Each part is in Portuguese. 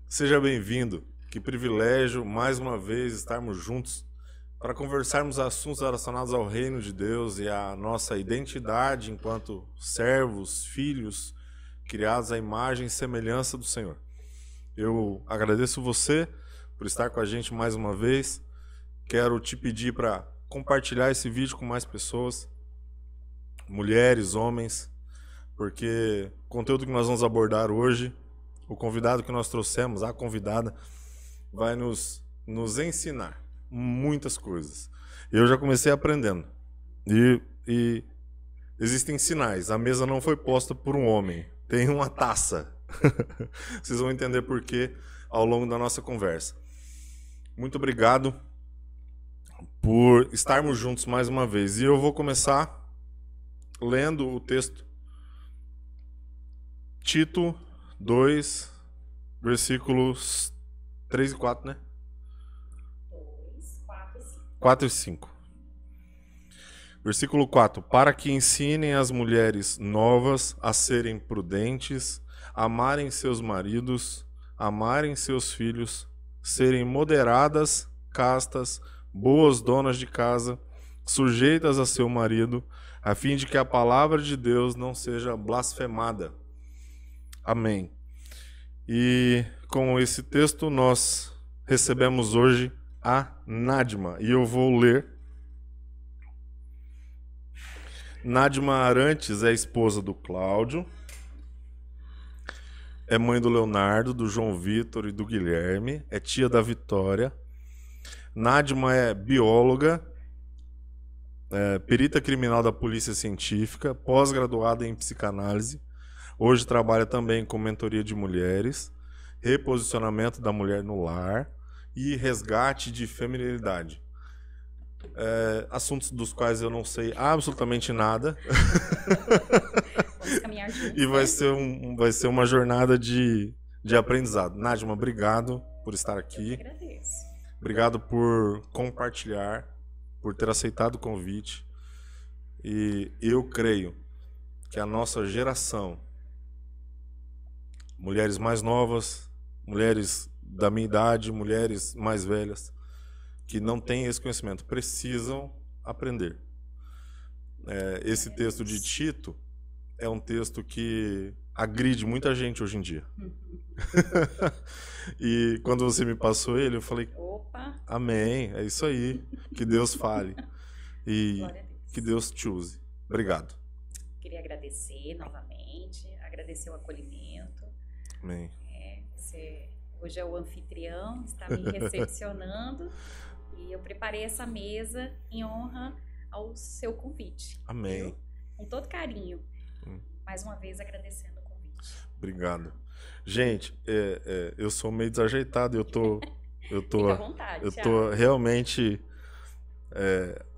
Seja bem-vindo. Que privilégio, mais uma vez, estarmos juntos para conversarmos assuntos relacionados ao reino de Deus e à nossa identidade enquanto servos, filhos, criados à imagem e semelhança do Senhor. Eu agradeço você por estar com a gente mais uma vez. Quero te pedir para compartilhar esse vídeo com mais pessoas, mulheres, homens, porque o conteúdo que nós vamos abordar hoje, o convidado que nós trouxemos, a convidada, vai nos ensinar muitas coisas. Eu já comecei aprendendo. E existem sinais. A mesa não foi posta por um homem. Tem uma taça. Vocês vão entender por quê ao longo da nossa conversa. Muito obrigado por estarmos juntos mais uma vez. E eu vou começar lendo o texto. Tito 2, versículos 3 e 4, né? 2, 4 e 5. 4 e 5. Versículo 4. Para que ensinem as mulheres novas a serem prudentes, amarem seus maridos, amarem seus filhos, serem moderadas, castas, boas donas de casa, sujeitas a seu marido, a fim de que a palavra de Deus não seja blasfemada. Amém. E com esse texto nós recebemos hoje a Nádima. E eu vou ler. Nádima Arantes é esposa do Cláudio. É mãe do Leonardo, do João Vitor e do Guilherme. É tia da Vitória. Nádima é bióloga, perita criminal da Polícia Científica, pós-graduada em psicanálise. Hoje trabalha também com mentoria de mulheres, reposicionamento da mulher no lar e resgate de feminilidade. Assuntos dos quais eu não sei absolutamente nada. Vamos caminhar juntos. E vai ser uma jornada de aprendizado. Nádima, obrigado por estar aqui. Eu que agradeço. Obrigado por compartilhar, por ter aceitado o convite. E eu creio que a nossa geração, mulheres mais novas, mulheres da minha idade, mulheres mais velhas, que não têm esse conhecimento, precisam aprender. Esse texto de Tito é um texto que agride muita gente hoje em dia. E quando você me passou ele, eu falei, Opa, amém, é isso aí, que Deus fale e glória a Deus. que Deus te use. Obrigado. Queria agradecer novamente, agradecer o acolhimento. Amém. Você hoje é o anfitrião, está me recepcionando e eu preparei essa mesa em honra ao seu convite. Amém. Viu? Com todo carinho. Mais uma vez agradecendo o convite. Obrigado. Gente, eu sou meio desajeitado, eu tô Fica à vontade, eu Thiago. tô realmente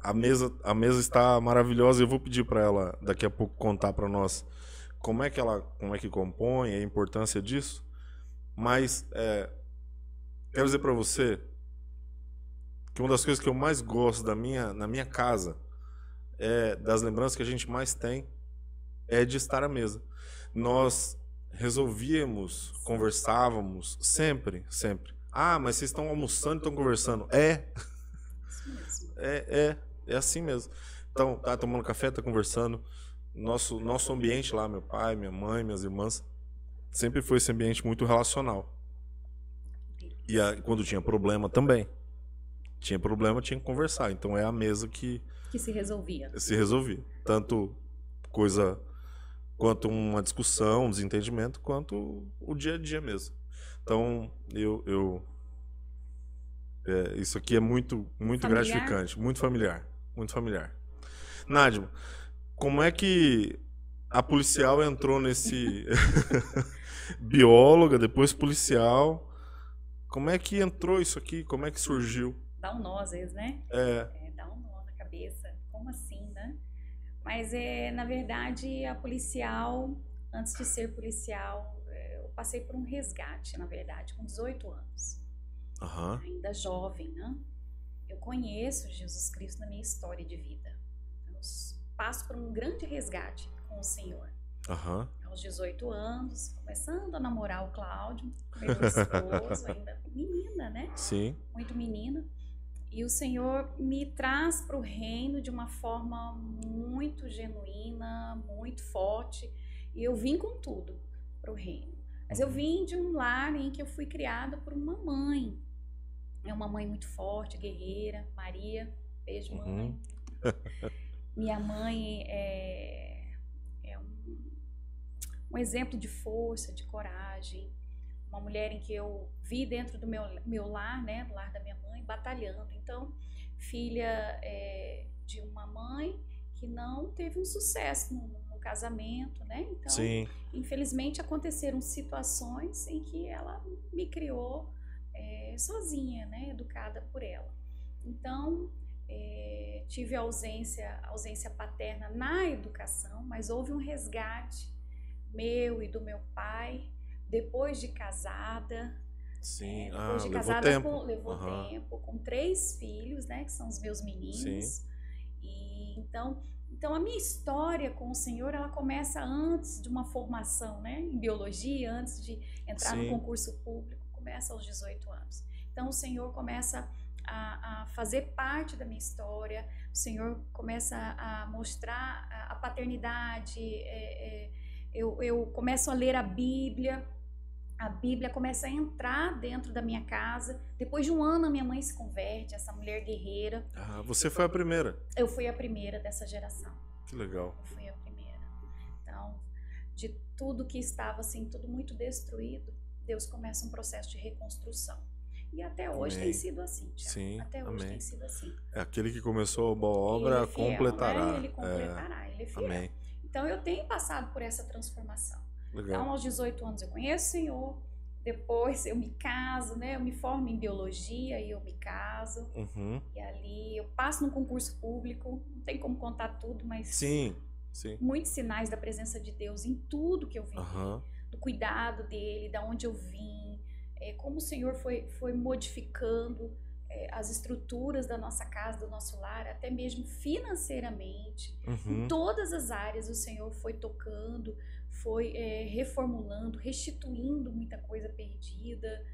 a mesa está maravilhosa. Eu vou pedir para ela daqui a pouco contar para nós como é que compõe, a importância disso. Mas quero dizer para você que uma das coisas que eu mais gosto na minha casa das lembranças que a gente mais tem é de estar à mesa. Nós resolvíamos, conversávamos sempre. Ah, mas vocês estão almoçando e estão conversando. Isso mesmo. É assim mesmo. Então, tá tomando café, tá conversando. Nosso ambiente lá, meu pai, minha mãe, minhas irmãs, sempre foi esse ambiente muito relacional. E quando tinha problema também. Tinha problema, tinha que conversar. Então é a mesa que Que se resolvia. se resolvia. Tanto coisa quanto uma discussão, um desentendimento, quanto o dia a dia mesmo. Então, isso aqui é muito Familiar? gratificante, muito familiar. Nádima, como é que a policial entrou nesse bióloga, depois policial? Como é que entrou isso aqui? Como é que surgiu? Dá um nó às vezes, né? Dá um nó na cabeça. Como assim, né? Mas na verdade, a policial, antes de ser policial, eu passei por um resgate, na verdade, com 18 anos. Aham. Ainda jovem, né? Eu conheço Jesus Cristo na minha história de vida. Eu passo por um grande resgate com o Senhor. Aos 18 anos, começando a namorar o Cláudio, meu esposo, ainda menina, né? Sim. Muito menina. E o Senhor me traz para o reino de uma forma muito genuína, muito forte. E eu vim com tudo para o reino. Mas eu vim de um lar em que eu fui criada por uma mãe. É uma mãe muito forte, guerreira, Maria. Beijo, mãe. Minha mãe é um exemplo de força, de coragem. Uma mulher em que eu vi dentro do meu lar, né, do lar da minha mãe, batalhando. Então, filha de uma mãe que não teve um sucesso no casamento, né? Então, sim, infelizmente, aconteceram situações em que ela me criou sozinha, né, educada por ela. Então, tive ausência paterna na educação, mas houve um resgate meu e do meu pai depois de casada. Sim. Depois de Levou casada tempo. levou tempo, com 3 filhos, né, que são os meus meninos. Sim. E então a minha história com o Senhor, ela começa antes de uma formação, né, em biologia, antes de entrar no concurso público, começa aos 18 anos. Então o Senhor começa a fazer parte da minha história, o Senhor começa a mostrar a paternidade, eu começo a ler a Bíblia começa a entrar dentro da minha casa. Depois de um ano, a minha mãe se converte, essa mulher guerreira. Você foi a primeira? Eu fui a primeira dessa geração. Que legal. Eu fui a primeira. Então, de tudo que estava assim, tudo muito destruído, Deus começa um processo de reconstrução. E até hoje tem sido assim, Tiago. Sim, até hoje tem sido assim. Aquele que começou a boa obra completará. Né? Ele completará, ele é fiel. Amém. Então eu tenho passado por essa transformação. Legal. Então aos 18 anos eu conheço o Senhor, depois eu me caso, né? Eu me formo em biologia e eu me caso. E ali eu passo no concurso público, não tem como contar tudo, mas sim. Muitos sinais da presença de Deus em tudo que eu vivi, do cuidado dele, da onde eu vim, como o Senhor foi modificando as estruturas da nossa casa, do nosso lar, até mesmo financeiramente. Em todas as áreas o Senhor foi tocando, foi reformulando, restituindo muita coisa perdida.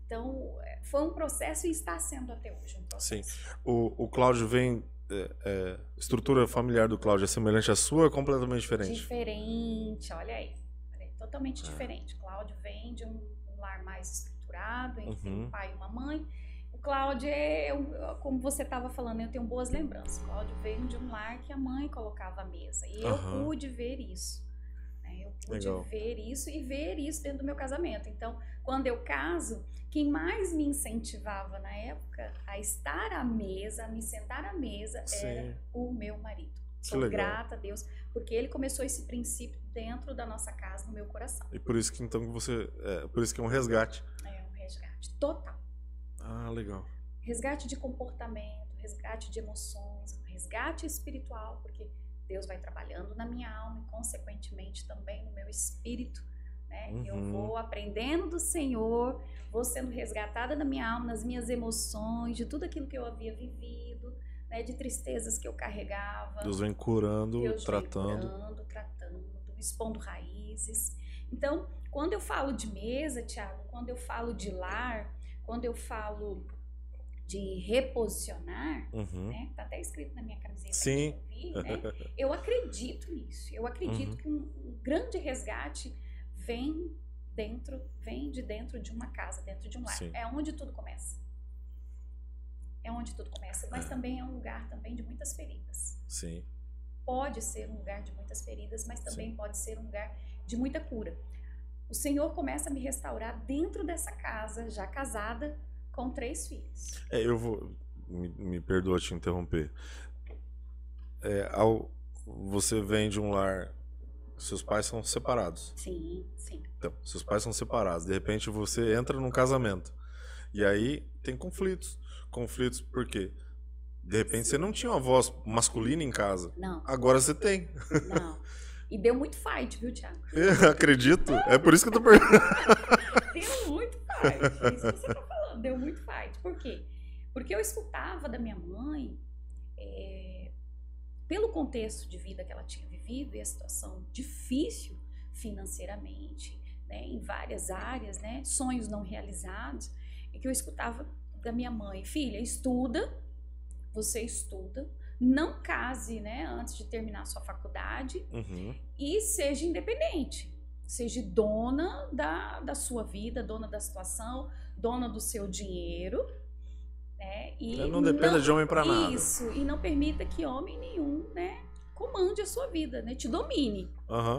Então, foi um processo e está sendo até hoje um processo. Sim. O Cláudio vem... estrutura familiar do Cláudio é semelhante à sua ou é completamente diferente? Diferente, olha aí. Totalmente diferente. O Cláudio vem de um lar mais estruturado, em que tem um pai e uma mãe. O Cláudio como você estava falando, eu tenho boas lembranças. O Cláudio veio de um lar que a mãe colocava a mesa. E eu pude ver isso. Eu pude ver isso e ver isso dentro do meu casamento. Então, quando eu caso, quem mais me incentivava na época a estar à mesa, a me sentar à mesa, era o meu marido. Sou grata a Deus, porque ele começou esse princípio dentro da nossa casa, no meu coração. E por isso que então por isso que é um resgate. É um resgate total. Legal. Resgate de comportamento, resgate de emoções, resgate espiritual, porque Deus vai trabalhando na minha alma e, consequentemente, também no meu espírito, né? Eu vou aprendendo do Senhor, vou sendo resgatada na minha alma, nas minhas emoções, de tudo aquilo que eu havia vivido, né? De tristezas que eu carregava. Deus vem curando, tratando, expondo raízes. Então, quando eu falo de mesa, Tiago, quando eu falo de lar, quando eu falo de reposicionar, né? Tá até escrito na minha camiseta. Sim. Né? Eu acredito nisso. Eu acredito que um grande resgate vem de dentro de uma casa, dentro de um lar. É onde tudo começa. Mas também é um lugar também de muitas feridas. Sim. Pode ser um lugar de muitas feridas, mas também pode ser um lugar de muita cura. O Senhor começa a me restaurar dentro dessa casa, já casada, com 3 filhos. Eu vou... Me perdoa te interromper. Você vem de um lar... Seus pais são separados. Sim. Então, seus pais são separados. De repente, você entra num casamento. E aí, tem conflitos. Conflitos por quê? De repente, você não tinha uma voz masculina em casa. Não. Agora você tem. Não. E deu muito fight, viu, Thiago? Acredito. É por isso que eu tô perguntando. Deu muito fight. É isso que você tá falando. Deu muito fight. Por quê? Porque eu escutava da minha mãe, pelo contexto de vida que ela tinha vivido e a situação difícil financeiramente, né, em várias áreas, né, sonhos não realizados, e que eu escutava da minha mãe: filha, estuda, você estuda, não case, né, antes de terminar a sua faculdade, e seja independente, seja dona da sua vida, dona da situação, dona do seu dinheiro, né, e não dependa de homem para nada. Isso, e não permita que homem nenhum, né, comande a sua vida, né, te domine.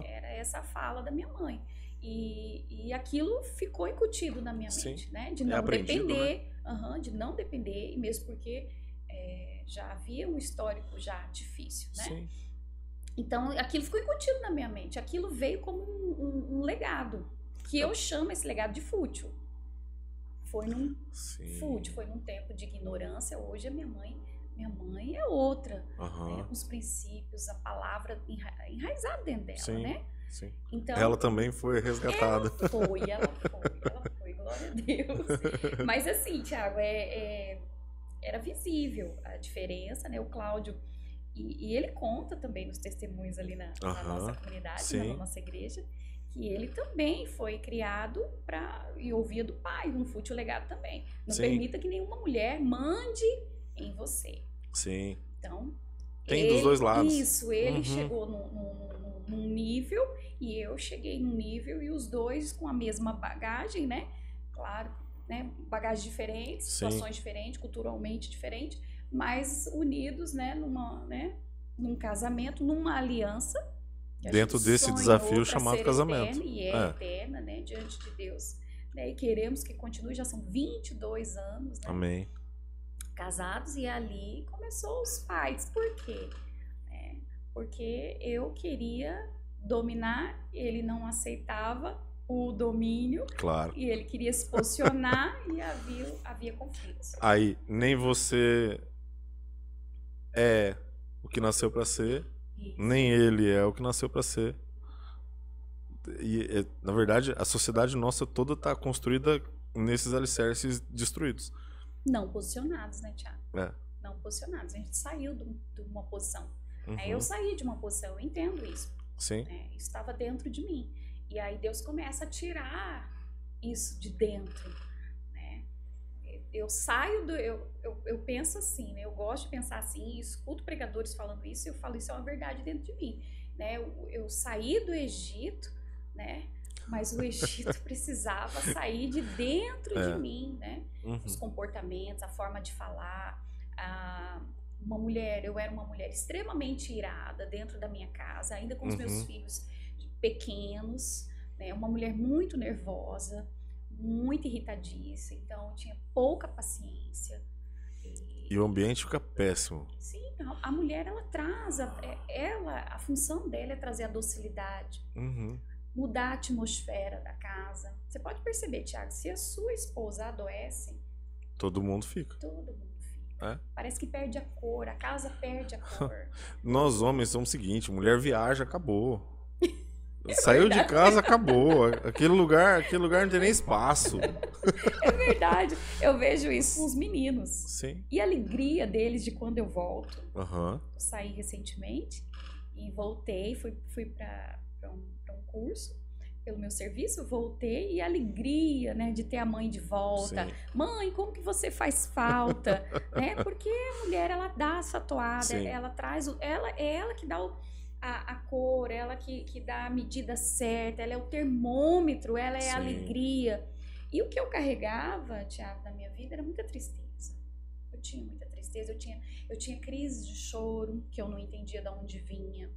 Era essa a fala da minha mãe. E aquilo ficou incutido na minha mente, né? De não depender, né? De não depender, e mesmo porque já havia um histórico já difícil, né? Sim. Então, aquilo ficou incutido na minha mente. Aquilo veio como um legado, que eu chamo esse legado de fútil. Foi num fútil, foi num tempo de ignorância. Hoje a minha mãe é outra, né? Com os princípios, a palavra enraizada dentro dela, né? Sim. Então, ela também foi resgatada. Ela foi, glória a Deus. Mas assim, Tiago, era visível a diferença, né? O Cláudio, e ele conta também nos testemunhos ali na nossa comunidade, na nossa igreja, que ele também foi criado e ouvia do pai, um fútil legado também. Não permita que nenhuma mulher mande em você. Sim. Então, tem dos dois lados. Isso, ele chegou num nível e eu cheguei num nível, e os dois com a mesma bagagem, né? Claro, né? Bagagens diferentes, situações diferentes, culturalmente diferentes, mas unidos, né? Num casamento, numa aliança. Dentro desse desafio chamado casamento. Eterna, e eterna, né? Diante de Deus. Né? E queremos que continue, já são 22 anos, né? Amém. Casados, e ali começou os fights. Por quê? Porque eu queria dominar, ele não aceitava o domínio. Claro. E ele queria se posicionar e havia conflitos. Aí, nem você é o que nasceu para ser, nem ele é o que nasceu para ser. E, na verdade, a sociedade nossa toda está construída nesses alicerces destruídos. Não posicionados, né, Tiago? Não posicionados. A gente saiu de uma posição. Eu saí de uma posição, eu entendo isso. Sim. Isso estava dentro de mim. E aí Deus começa a tirar isso de dentro. Né? Eu saio eu penso assim, né? Eu gosto de pensar assim, e escuto pregadores falando isso, e eu falo, isso é uma verdade dentro de mim. Né? Eu saí do Egito, né? Mas o Egito precisava sair de dentro de mim, né? Os comportamentos, a forma de falar, eu era uma mulher extremamente irada dentro da minha casa, ainda com os meus filhos pequenos, né? Uma mulher muito nervosa, muito irritadiça, então eu tinha pouca paciência. E o ambiente fica péssimo. Sim, a mulher, ela traz, a função dela é trazer a docilidade, mudar a atmosfera da casa. Você pode perceber, Tiago, se a sua esposa adoece, todo mundo fica. Todo mundo fica. Parece que perde a cor, a casa perde a cor. Nós homens somos o seguinte, mulher viaja, acabou. Saiu de casa, acabou. Aquele lugar não tem nem espaço. É verdade. Eu vejo isso com os meninos. Sim. E a alegria deles de quando eu volto. Eu saí recentemente e voltei, fui para um curso pelo meu serviço, voltei, e a alegria, né, de ter a mãe de volta. Sim. Mãe, como que você faz falta? Né? Porque a mulher, ela dá essa toada, sim, ela traz, ela que dá a cor, ela que dá a medida certa, ela é o termômetro, ela é, sim, a alegria. E o que eu carregava, Tiago, na minha vida era muita tristeza. Eu tinha muita tristeza, eu tinha crises de choro, que eu não entendia de onde vinha.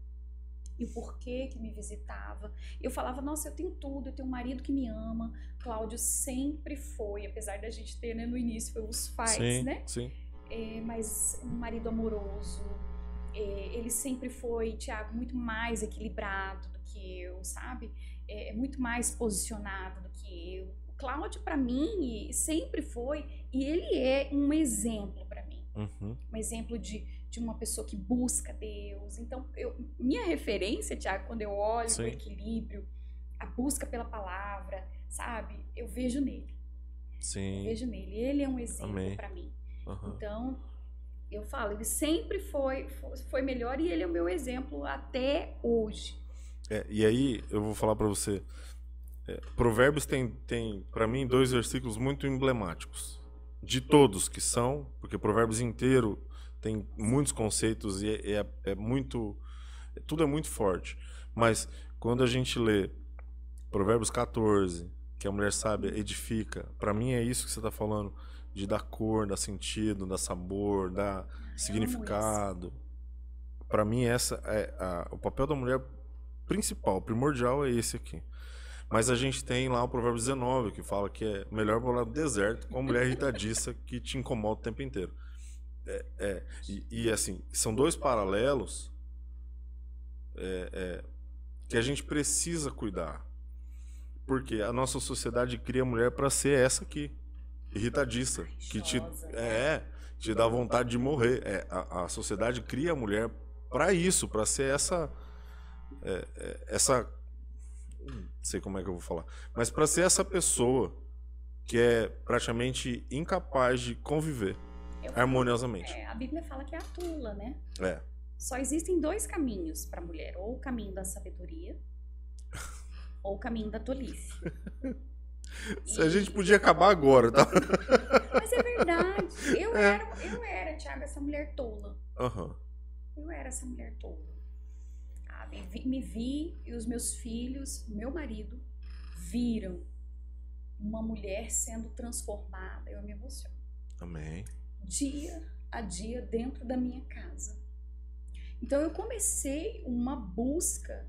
E o porquê que me visitava. Eu falava, nossa, eu tenho tudo, eu tenho um marido que me ama. Cláudio sempre foi, apesar da gente ter, né, no início, foi os fights, sim, né? Sim. Mas um marido amoroso. Ele sempre foi, Tiago, muito mais equilibrado do que eu, sabe? Muito mais posicionado do que eu. O Cláudio, para mim, sempre foi, e ele é um exemplo para mim. Um exemplo de uma pessoa que busca Deus. Então, minha referência, Tiago, quando eu olho, sim, o equilíbrio, a busca pela palavra, sabe? Eu vejo nele. Sim. Eu vejo nele. Ele é um exemplo para mim. Então, eu falo, ele sempre foi melhor, e ele é o meu exemplo até hoje. E aí eu vou falar para você. Provérbios tem para mim, 2 versículos muito emblemáticos. De todos que são, porque Provérbios inteiro tem muitos conceitos e é muito... Tudo é muito forte. Mas quando a gente lê Provérbios 14, que a mulher sábia edifica, para mim é isso que você está falando, de dar cor, dar sentido, dar sabor, dar significado. Para mim essa o papel da mulher principal, primordial é esse aqui. Mas a gente tem lá o Provérbio 19, que fala que é melhor morar no deserto com a mulher irritadiça que te incomoda o tempo inteiro. E assim, são 2 paralelos que a gente precisa cuidar. Porque a nossa sociedade cria a mulher para ser essa aqui, irritadiça, que te dá vontade de morrer. A sociedade cria a mulher para isso, para ser essa não sei como é que eu vou falar, mas para ser essa pessoa que é praticamente incapaz de conviver harmoniosamente. A Bíblia fala que é a tula, né? É. Só existem 2 caminhos para a mulher, ou o caminho da sabedoria, ou o caminho da tolice. Se a gente podia acabar agora, tá? Mas é verdade. Eu era, Thiago, essa mulher tola. Uhum. Eu era essa mulher tola. Me vi e os meus filhos, meu marido, viram uma mulher sendo transformada. Eu me emociono. Amém. Dia a dia dentro da minha casa. Então eu comecei uma busca,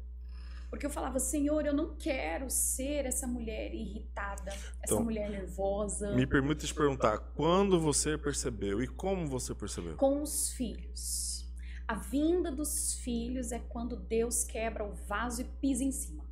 porque eu falava, Senhor, eu não quero ser essa mulher irritada, essa mulher nervosa. Me permita te perguntar, quando você percebeu e como você percebeu? Com os filhos. A vinda dos filhos é quando Deus quebra o vaso e pisa em cima.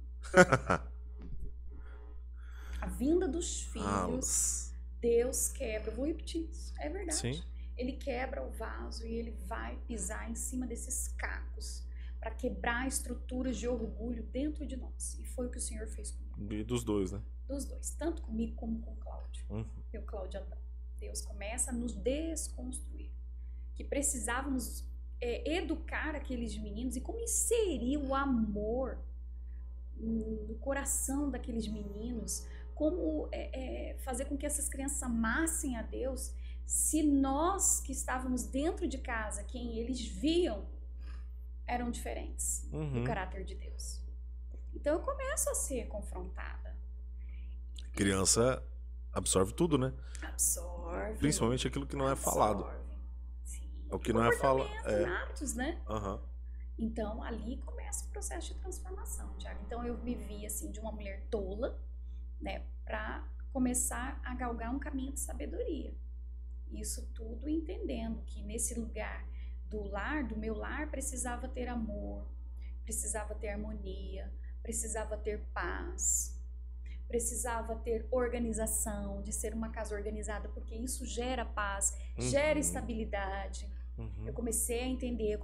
A vinda dos filhos, Deus quebra. Eu vou repetir isso, é verdade. Sim. Ele quebra o vaso e ele vai pisar em cima desses cacos para quebrar estruturas de orgulho dentro de nós. E foi o que o Senhor fez comigo. E dos 2, né? Dos 2, tanto comigo como com o Cláudio. E o Cláudio Adão. Deus começa a nos desconstruir. Que precisávamos educar aqueles meninos e como inserir o amor no coração daqueles meninos, como fazer com que essas crianças amassem a Deus, se nós que estávamos dentro de casa, quem eles viam, eram diferentes do caráter de Deus. Então eu começo a ser confrontada. Criança absorve tudo, né? Absorve. Principalmente aquilo que não é falado. O que não é falado. Natos, né? Uhum. Então ali começa o processo de transformação, Thiago. Então eu me vi assim de uma mulher tola, né, para começar a galgar um caminho de sabedoria. Isso tudo entendendo que nesse lugar do meu lar, precisava ter amor, precisava ter harmonia, precisava ter paz, precisava ter organização, de ser uma casa organizada, porque isso gera paz, gera estabilidade. Eu comecei a entender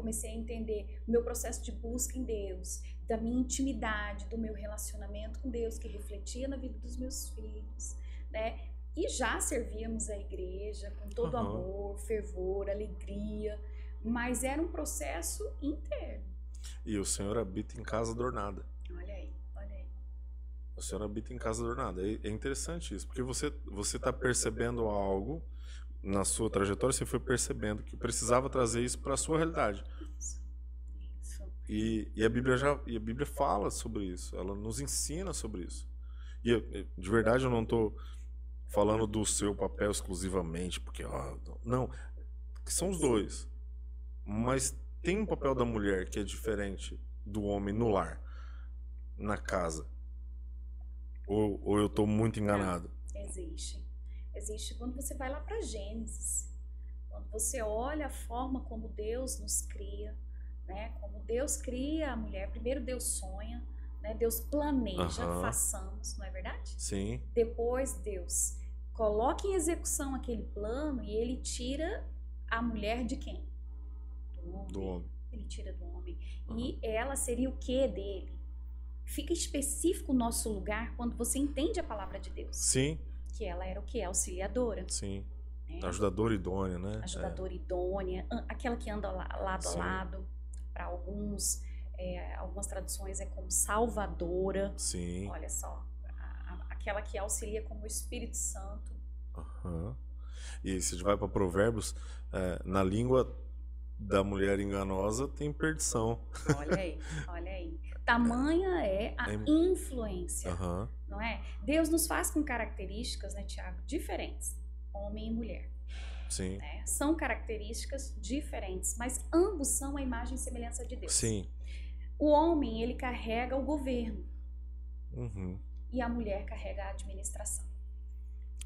o meu processo de busca em Deus, da minha intimidade, do meu relacionamento com Deus, que refletia na vida dos meus filhos, né? E já servíamos a igreja com todo amor, fervor, alegria, mas era um processo interno. E o Senhor habita em casa adornada. Olha aí, olha aí. O Senhor habita em casa adornada. É interessante isso, porque você está percebendo algo na sua trajetória, você foi percebendo que precisava trazer isso para a sua realidade. Isso. E a Bíblia fala sobre isso, ela nos ensina sobre isso. E de verdade eu não estou falando do seu papel exclusivamente, porque não, que são os dois. Mas tem um papel da mulher que é diferente do homem no lar, na casa. Ou eu estou muito enganado? Não, existe quando você vai lá para Gênesis, quando você olha a forma como Deus nos cria, né? Como Deus cria a mulher. Primeiro Deus sonha, né? Deus planeja, façamos, não é verdade? Sim. Depois Deus coloca em execução aquele plano e ele tira a mulher de quem? Do homem. Ele tira do homem. E ela seria o que dele? Fica específico o nosso lugar quando você entende a palavra de Deus. Sim. Que ela era o que? Auxiliadora. Sim. Ajudadora idônea, né? Ajudadora idônea. Aquela que anda lado a lado. Para alguns, algumas traduções é como salvadora. Sim. Olha só, aquela que auxilia como o Espírito Santo. Uhum. E se a gente vai para Provérbios, na língua da mulher enganosa tem perdição. Olha aí, olha aí. Tamanha é a influência, não é? Deus nos faz com características, né, Tiago, diferentes, homem e mulher. Sim. Né? São características diferentes, mas ambos são a imagem e semelhança de Deus. Sim. O homem, ele carrega o governo. Uhum. E a mulher carrega a administração.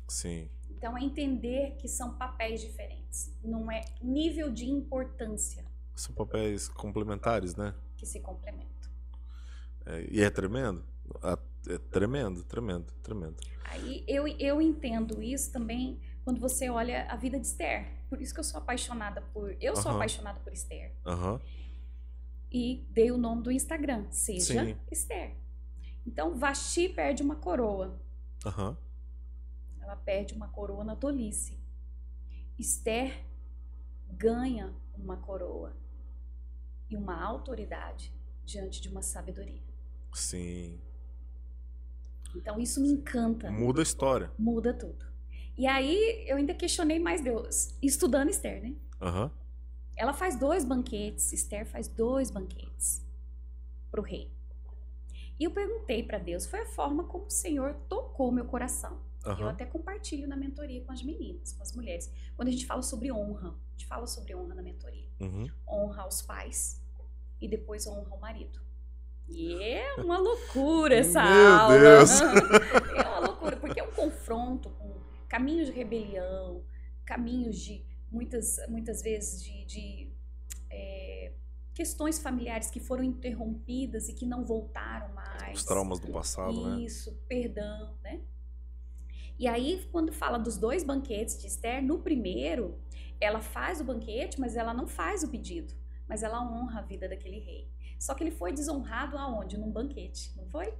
Sim. Então é entender que são papéis diferentes, não é nível de importância. São papéis complementares, né? Que se complementam. E é tremendo? É tremendo, tremendo, tremendo. Aí eu entendo isso também quando você olha a vida de Esther. Por isso que eu sou apaixonada por... Eu sou apaixonada por Esther. E dei o nome do Instagram, Seja Esther. Então Vasti perde uma coroa. Ela perde uma coroa na tolice. Esther ganha uma coroa e uma autoridade diante de uma sabedoria. Sim. Então isso me encanta. Muda a história. Muda tudo. E aí eu ainda questionei mais Deus, estudando Esther, né? Ela faz 2 banquetes, Esther faz 2 banquetes para o rei. E eu perguntei para Deus, foi a forma como o Senhor tocou meu coração. Eu até compartilho na mentoria com as meninas, com as mulheres. Quando a gente fala sobre honra, a gente fala sobre honra na mentoria. Honra aos pais e depois honra ao marido. E é uma loucura essa aula. Meu Deus! É uma loucura, porque é um confronto com caminhos de rebelião, caminhos de, muitas vezes, de questões familiares que foram interrompidas e que não voltaram mais. Os traumas do passado, né? Isso, perdão, né? E aí, quando fala dos 2 banquetes de Esther, no primeiro, ela faz o banquete, mas ela não faz o pedido. Mas ela honra a vida daquele rei. Só que ele foi desonrado aonde? Num banquete, não foi?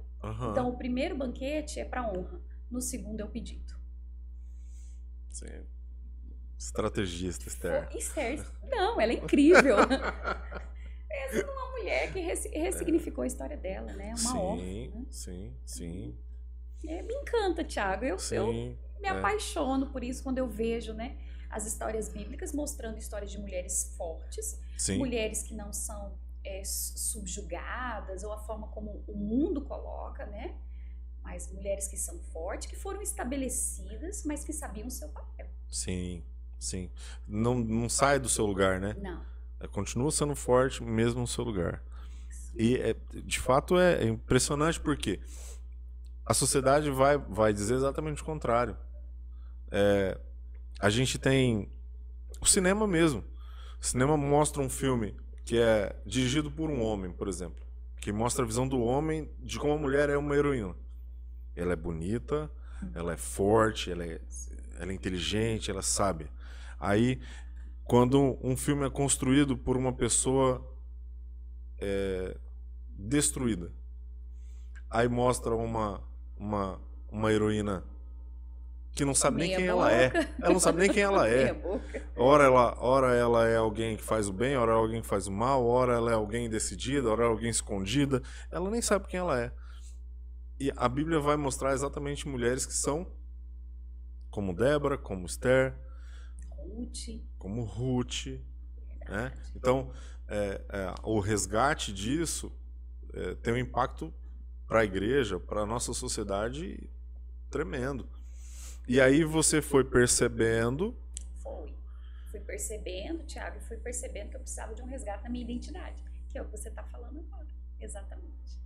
Então, o primeiro banquete é para honra. No segundo é o pedido. Sim. Estrategista, Esther. Esther, não, ela é incrível. Essa é uma mulher que ressignificou a história dela, né? Uma órfã. Né? Sim. Me encanta, Thiago. Eu me apaixono por isso quando eu vejo, né, as histórias bíblicas mostrando histórias de mulheres fortes, mulheres que não são subjugadas, ou a forma como o mundo coloca, né? Mas mulheres que são fortes, que foram estabelecidas, mas que sabiam o seu papel. Sim. Não sai do seu lugar, né? Não. Continua sendo forte mesmo no seu lugar. E, de fato, é impressionante porque a sociedade vai dizer exatamente o contrário. A gente tem o cinema mesmo. O cinema mostra um filme que é dirigido por um homem, por exemplo, que mostra a visão do homem de como a mulher é uma heroína. Ela é bonita, ela é forte, ela é inteligente, ela é sábia. Aí, quando um filme é construído por uma pessoa destruída, aí mostra uma heroína que não sabe nem quem ela é. Ela não sabe nem quem ela é. Ora ela é alguém que faz o bem, ora é alguém que faz o mal, ora ela é alguém decidida, ora é alguém escondida. Ela nem sabe quem ela é. E a Bíblia vai mostrar exatamente mulheres que são como Débora, como Esther, como Ruth. Né? Então, o resgate disso tem um impacto para a igreja, para a nossa sociedade tremendo. E aí você foi percebendo... Fui percebendo, Thiago, fui percebendo que eu precisava de um resgate na minha identidade, que é o que você está falando agora, exatamente.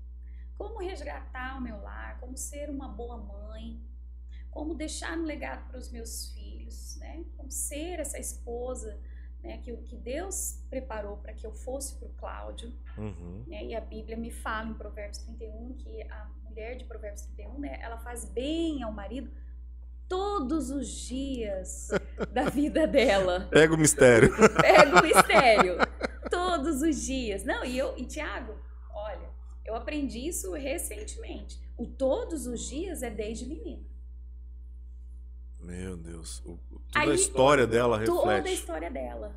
Como resgatar o meu lar, como ser uma boa mãe, como deixar um legado para os meus filhos, né? Como ser essa esposa, né, que Deus preparou para que eu fosse para o Cláudio. Né? E a Bíblia me fala em Provérbios 31 que a mulher de Provérbios 31, né, ela faz bem ao marido todos os dias da vida dela. Pega o mistério. Pega o mistério. Todos os dias. Não, e Thiago, olha, eu aprendi isso recentemente. O todos os dias é desde menina. Meu Deus. Toda a história dela reflete. Toda a história dela.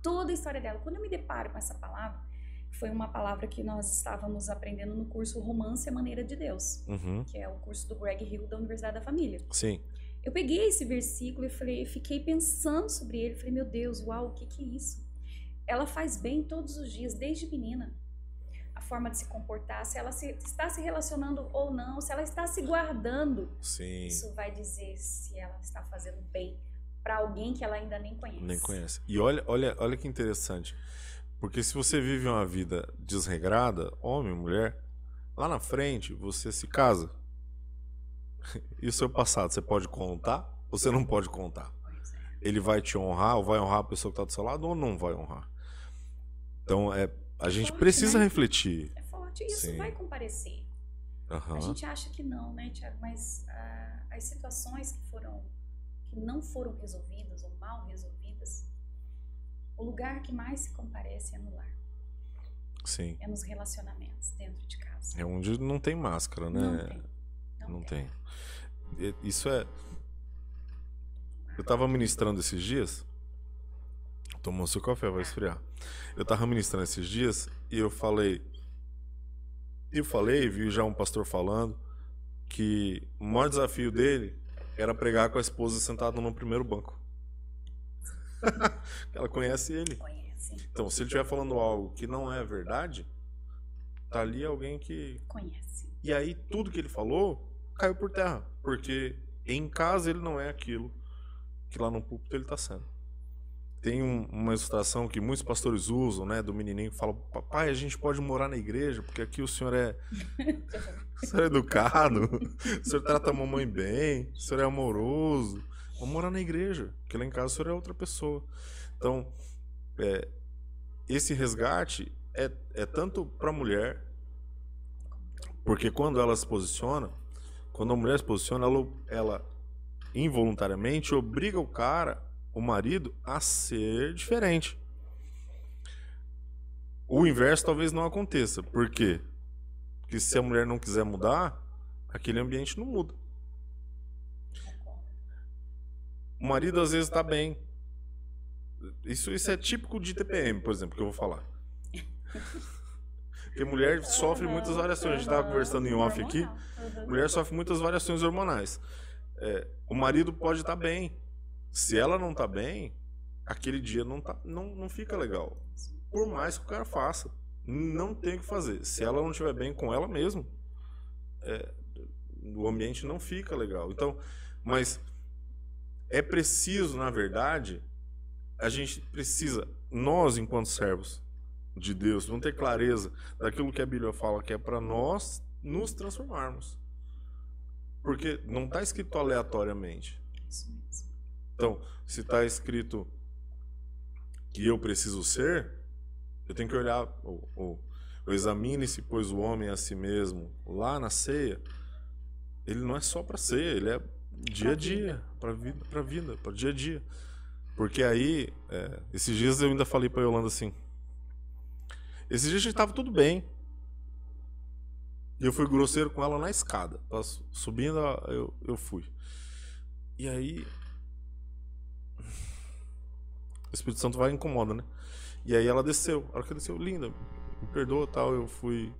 Toda a história dela. Quando eu me deparo com essa palavra, Foi uma palavra que nós estávamos aprendendo no curso Romance à Maneira de Deus, que é o curso do Greg Hill da Universidade da Família. Sim. Eu peguei esse versículo e fiquei pensando sobre ele. Falei, meu Deus, uau, o que é isso? Ela faz bem todos os dias, desde menina. A forma de se comportar, se ela está se relacionando ou não, se ela está se guardando. Sim. Isso vai dizer se ela está fazendo bem para alguém que ela ainda nem conhece. Nem conhece. E olha que interessante. Porque se você vive uma vida desregrada, homem, mulher, lá na frente você se casa. E o seu passado, você pode contar ou você não pode contar? Ele vai te honrar ou vai honrar a pessoa que está do seu lado ou não vai honrar? Então, a gente forte, não né? refletir. É forte, isso Sim. vai comparecer. A gente acha que não, né, Tiago? Mas as situações que não foram resolvidas ou mal resolvidas, o lugar que mais se comparece é no lar. Sim. É nos relacionamentos, dentro de casa. É onde não tem máscara, né? Não tem. Não tem. Isso é... Eu tava ministrando esses dias. Tomou seu café, vai esfriar. Eu tava ministrando esses dias e eu falei, vi já um pastor falando que o maior desafio dele era pregar com a esposa sentada no primeiro banco. Ela conhece ele. Conhece. Então, se ele estiver falando algo que não é verdade, tá ali alguém que conhece. E aí tudo que ele falou caiu por terra, porque em casa ele não é aquilo que lá no púlpito ele está sendo. Tem uma ilustração que muitos pastores usam, né, do menininho que fala: papai, a gente pode morar na igreja, porque aqui o senhor é educado, o senhor trata a mamãe bem, o senhor é amoroso, vamos morar na igreja, porque lá em casa o senhor é outra pessoa. Então, esse resgate é tanto para a mulher, porque quando ela se posiciona, quando a mulher se posiciona, ela involuntariamente obriga o marido a ser diferente. O inverso talvez não aconteça. Por quê? Porque se a mulher não quiser mudar, aquele ambiente não muda. O marido às vezes está bem. Isso é típico de TPM, por exemplo, que eu vou falar. Porque mulher sofre muitas variações. A gente estava conversando em off aqui. Mulher sofre muitas variações hormonais. O marido pode estar bem. Se ela não está bem, aquele dia não fica legal. Por mais que o cara faça. Não tem o que fazer. Se ela não estiver bem com ela mesma, o ambiente não fica legal. Então, mas é preciso, na verdade, a gente precisa, nós enquanto servos de Deus, vamos ter clareza daquilo que a Bíblia fala, que é para nós nos transformarmos. Porque não está escrito aleatoriamente. Então, se está escrito que eu preciso ser, eu tenho que olhar, examine-se, pois o homem a si mesmo, lá na ceia, ele não é só para ceia, ele é dia a dia, para vida, para dia a dia. Porque aí, esses dias eu ainda falei para a Yolanda assim, esses dias a gente estava tudo bem, e eu fui grosseiro com ela na escada, subindo eu fui. E aí o Espírito Santo vai e incomoda, né? E aí ela desceu. A hora que ela desceu, linda, me perdoa, tal, eu fui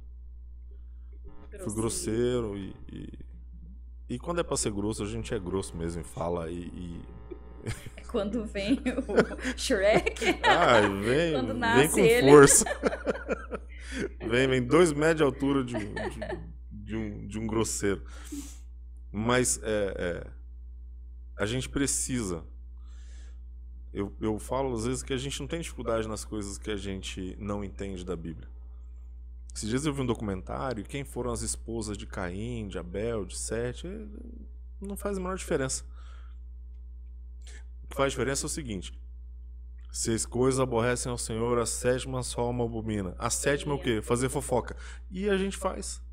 grosseiro e quando é pra ser grosso, a gente é grosso mesmo e fala Quando vem o Shrek, vem, quando nasce com ele. força. vem 2 metros de altura de um grosseiro. Mas a gente precisa. Eu falo às vezes que a gente não tem dificuldade nas coisas que a gente não entende da Bíblia. Esses dias eu vi um documentário, quem foram as esposas de Caim, de Abel, de Sete, não faz a menor diferença. O que faz diferença é o seguinte: 6 coisas aborrecem ao Senhor, a 7ª sua alma abomina. A 7ª é o quê? Fazer fofoca. E a gente faz.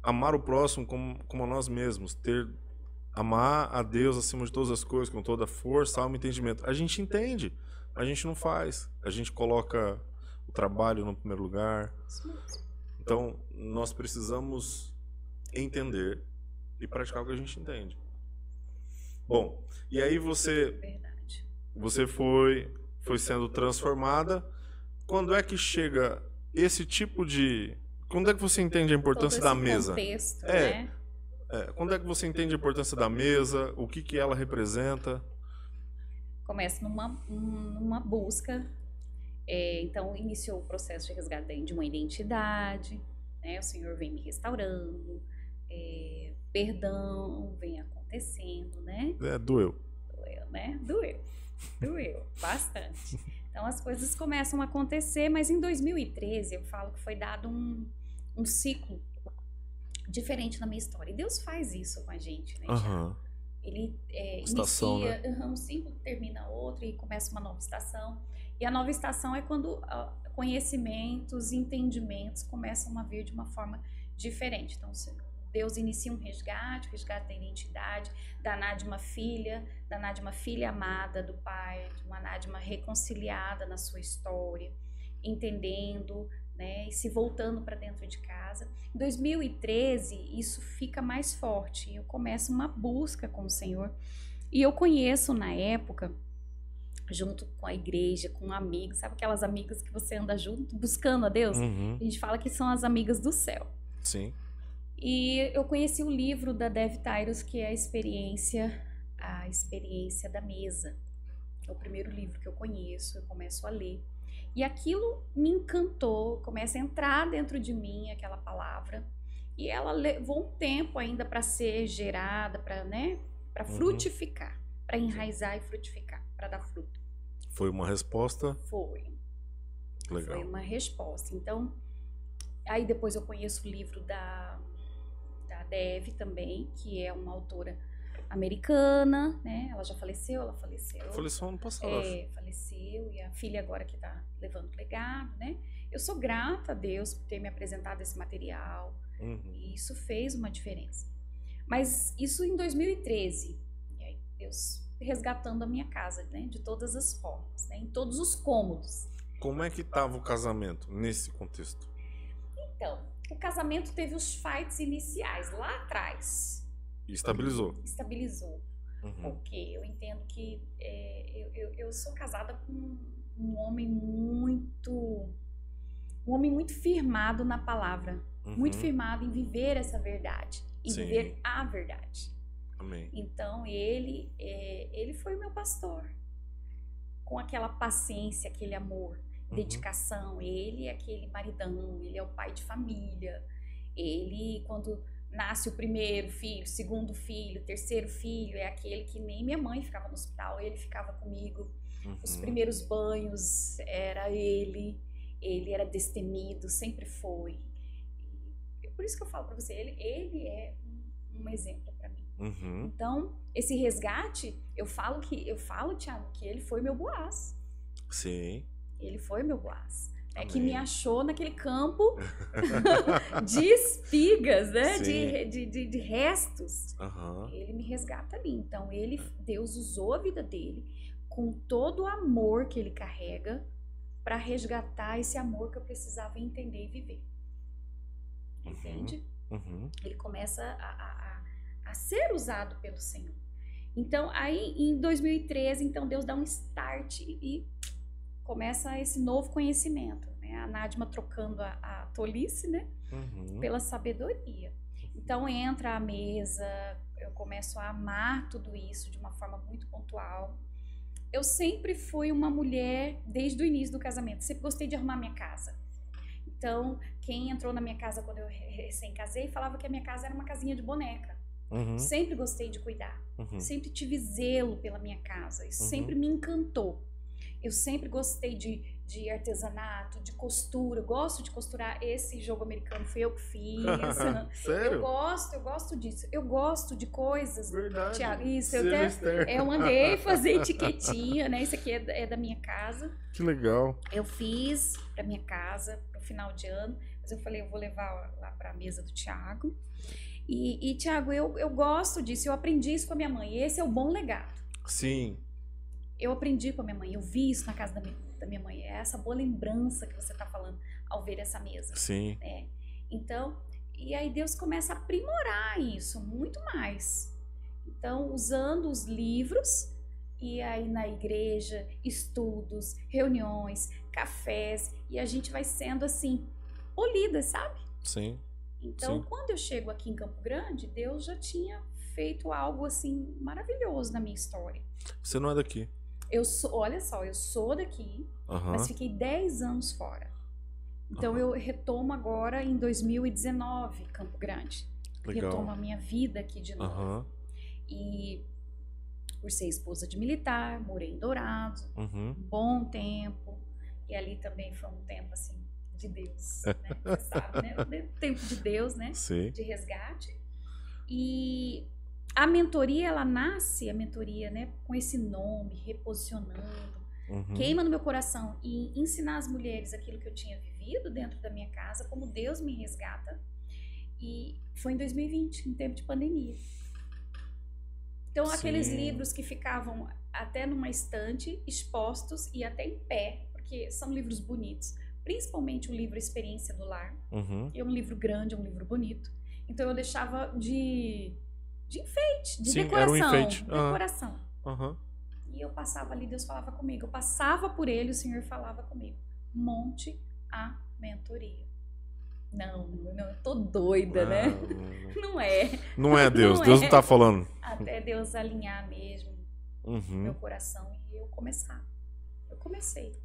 Amar o próximo como a nós mesmos, amar a Deus acima de todas as coisas, com toda a força, alma e entendimento. A gente entende, a gente não faz. A gente coloca o trabalho no primeiro lugar. Então, nós precisamos entender e praticar o que a gente entende. Bom, e aí você foi sendo transformada quando é que chega esse tipo de... Quando é que você entende a importância da mesa? Contexto, né? Quando é que você entende a importância da mesa? O que ela representa? Começa numa busca. Então, iniciou o processo de resgate de uma identidade, né? O Senhor vem me restaurando, perdão vem acontecendo, né? Doeu. Doeu, né? Doeu bastante. Então, as coisas começam a acontecer, mas em 2013 eu falo que foi dado um ciclo diferente na minha história. E Deus faz isso com a gente, né, Tiago? Ele estação, inicia, né? Um ciclo, termina outro e começa uma nova estação. E a nova estação é quando conhecimentos, entendimentos começam a vir de uma forma diferente. Então, Deus inicia um resgate, o resgate da identidade, da Nádia filha amada do Pai, de uma Nádia reconciliada na sua história, entendendo, né, e se voltando para dentro de casa. Em 2013, isso fica mais forte. Eu começo uma busca com o Senhor. E eu conheço, na época, junto com a igreja, com amigos, sabe aquelas amigas que você anda junto, buscando a Deus? A gente fala que são as amigas do céu. Sim. E eu conheci o livro da Dev Tyrus, que é a experiência da mesa. É o primeiro livro que eu conheço, eu começo a ler. E aquilo me encantou, começa a entrar dentro de mim aquela palavra. E ela levou um tempo ainda para ser gerada, para frutificar, para enraizar e frutificar, para dar fruto. Foi uma resposta? Foi. Legal. Foi uma resposta. Então, aí depois eu conheço o livro da Dev também, que é uma autora americana, né? Ela já faleceu, Faleceu ano passado. Faleceu, e a filha agora que tá levando o legado, né? Eu sou grata a Deus por ter me apresentado esse material, e isso fez uma diferença. Mas isso em 2013, e aí Deus resgatando a minha casa, né? De todas as formas, né? Em todos os cômodos. Como é que estava o casamento nesse contexto? Então, o casamento teve os fights iniciais lá atrás. E estabilizou. Estabilizou. Porque eu entendo que eu sou casada com um homem muito firmado na palavra, muito firmado em viver essa verdade, em viver a verdade. Amém. Então ele foi o meu pastor, com aquela paciência, aquele amor, dedicação. Ele é aquele maridão, ele é o pai de família. Ele, quando nasce o primeiro filho, segundo filho, terceiro filho, é aquele que nem minha mãe ficava no hospital, ele ficava comigo. Os primeiros banhos era ele era destemido, sempre foi. E por isso que eu falo para você, ele é um exemplo para mim. Então, esse resgate, eu falo, Tiago, que ele foi meu Boaz. Sim. Ele foi meu Boaz. Que me achou naquele campo de espigas, né? De restos. Ele me resgata ali. Então, Deus usou a vida dele com todo o amor que ele carrega para resgatar esse amor que eu precisava entender e viver. Entende? Ele começa a ser usado pelo Senhor. Então, aí em 2013, então Deus dá um start e começa esse novo conhecimento, né? A Nádia trocando a tolice, né? Pela sabedoria. Então entra a mesa, eu começo a amar tudo isso de uma forma muito pontual. Eu sempre fui uma mulher, desde o início do casamento, sempre gostei de arrumar minha casa. Então, quem entrou na minha casa quando eu recém-casei, falava que a minha casa era uma casinha de boneca. Sempre gostei de cuidar, sempre tive zelo pela minha casa, isso sempre me encantou. Eu sempre gostei de artesanato, de costura. Eu gosto de costurar. Esse jogo americano foi eu que fiz. Sério? Eu gosto disso. Eu gosto de coisas. Verdade. Tiago, isso. Eu mandei fazer etiquetinha, né? Isso aqui é da minha casa. Que legal. Eu fiz pra minha casa no final de ano. Mas eu falei, eu vou levar lá pra mesa do Tiago. E Tiago, eu gosto disso. Eu aprendi isso com a minha mãe. E esse é o bom legado. Sim. Eu aprendi com a minha mãe, eu vi isso na casa da minha mãe. É essa boa lembrança que você está falando ao ver essa mesa. Sim. Então, e aí Deus começa a aprimorar isso muito mais. Então, usando os livros, E aí na igreja, estudos, reuniões, cafés, e a gente vai sendo assim, polida, sabe? Sim. Então, Sim. quando eu chego aqui em Campo Grande, Deus já tinha feito algo assim maravilhoso na minha história. Você não é daqui. Olha só, eu sou daqui, Aham. mas fiquei 10 anos fora. Então Aham. eu retomo agora em 2019, Campo Grande. Legal. Retomo a minha vida aqui de novo. Aham. E por ser esposa de militar, morei em Dourados, Uhum. um bom tempo. E ali também foi um tempo assim de Deus, né? Você sabe, né? O tempo de Deus, né? Sim. De resgate. E a mentoria, ela nasce, a mentoria, né? Com esse nome, reposicionando. Uhum. Queima no meu coração e ensinar as mulheres aquilo que eu tinha vivido dentro da minha casa, como Deus me resgata. E foi em 2020, em tempo de pandemia. Então, Sim. aqueles livros que ficavam até numa estante, expostos e até em pé, porque são livros bonitos. Principalmente o livro Experiência do Lar. Uhum. É um livro grande, é um livro bonito. Então, eu deixava de enfeite, de Sim, decoração. era um enfeite. Decoração. Uhum. E eu passava ali, Deus falava comigo. Eu passava por ele, o Senhor falava comigo. Monte a mentoria. Não, eu tô doida, né? Não é. Não é Deus, Não Deus é. não tá falando. Até Deus alinhar mesmo meu coração e eu começar. Eu comecei.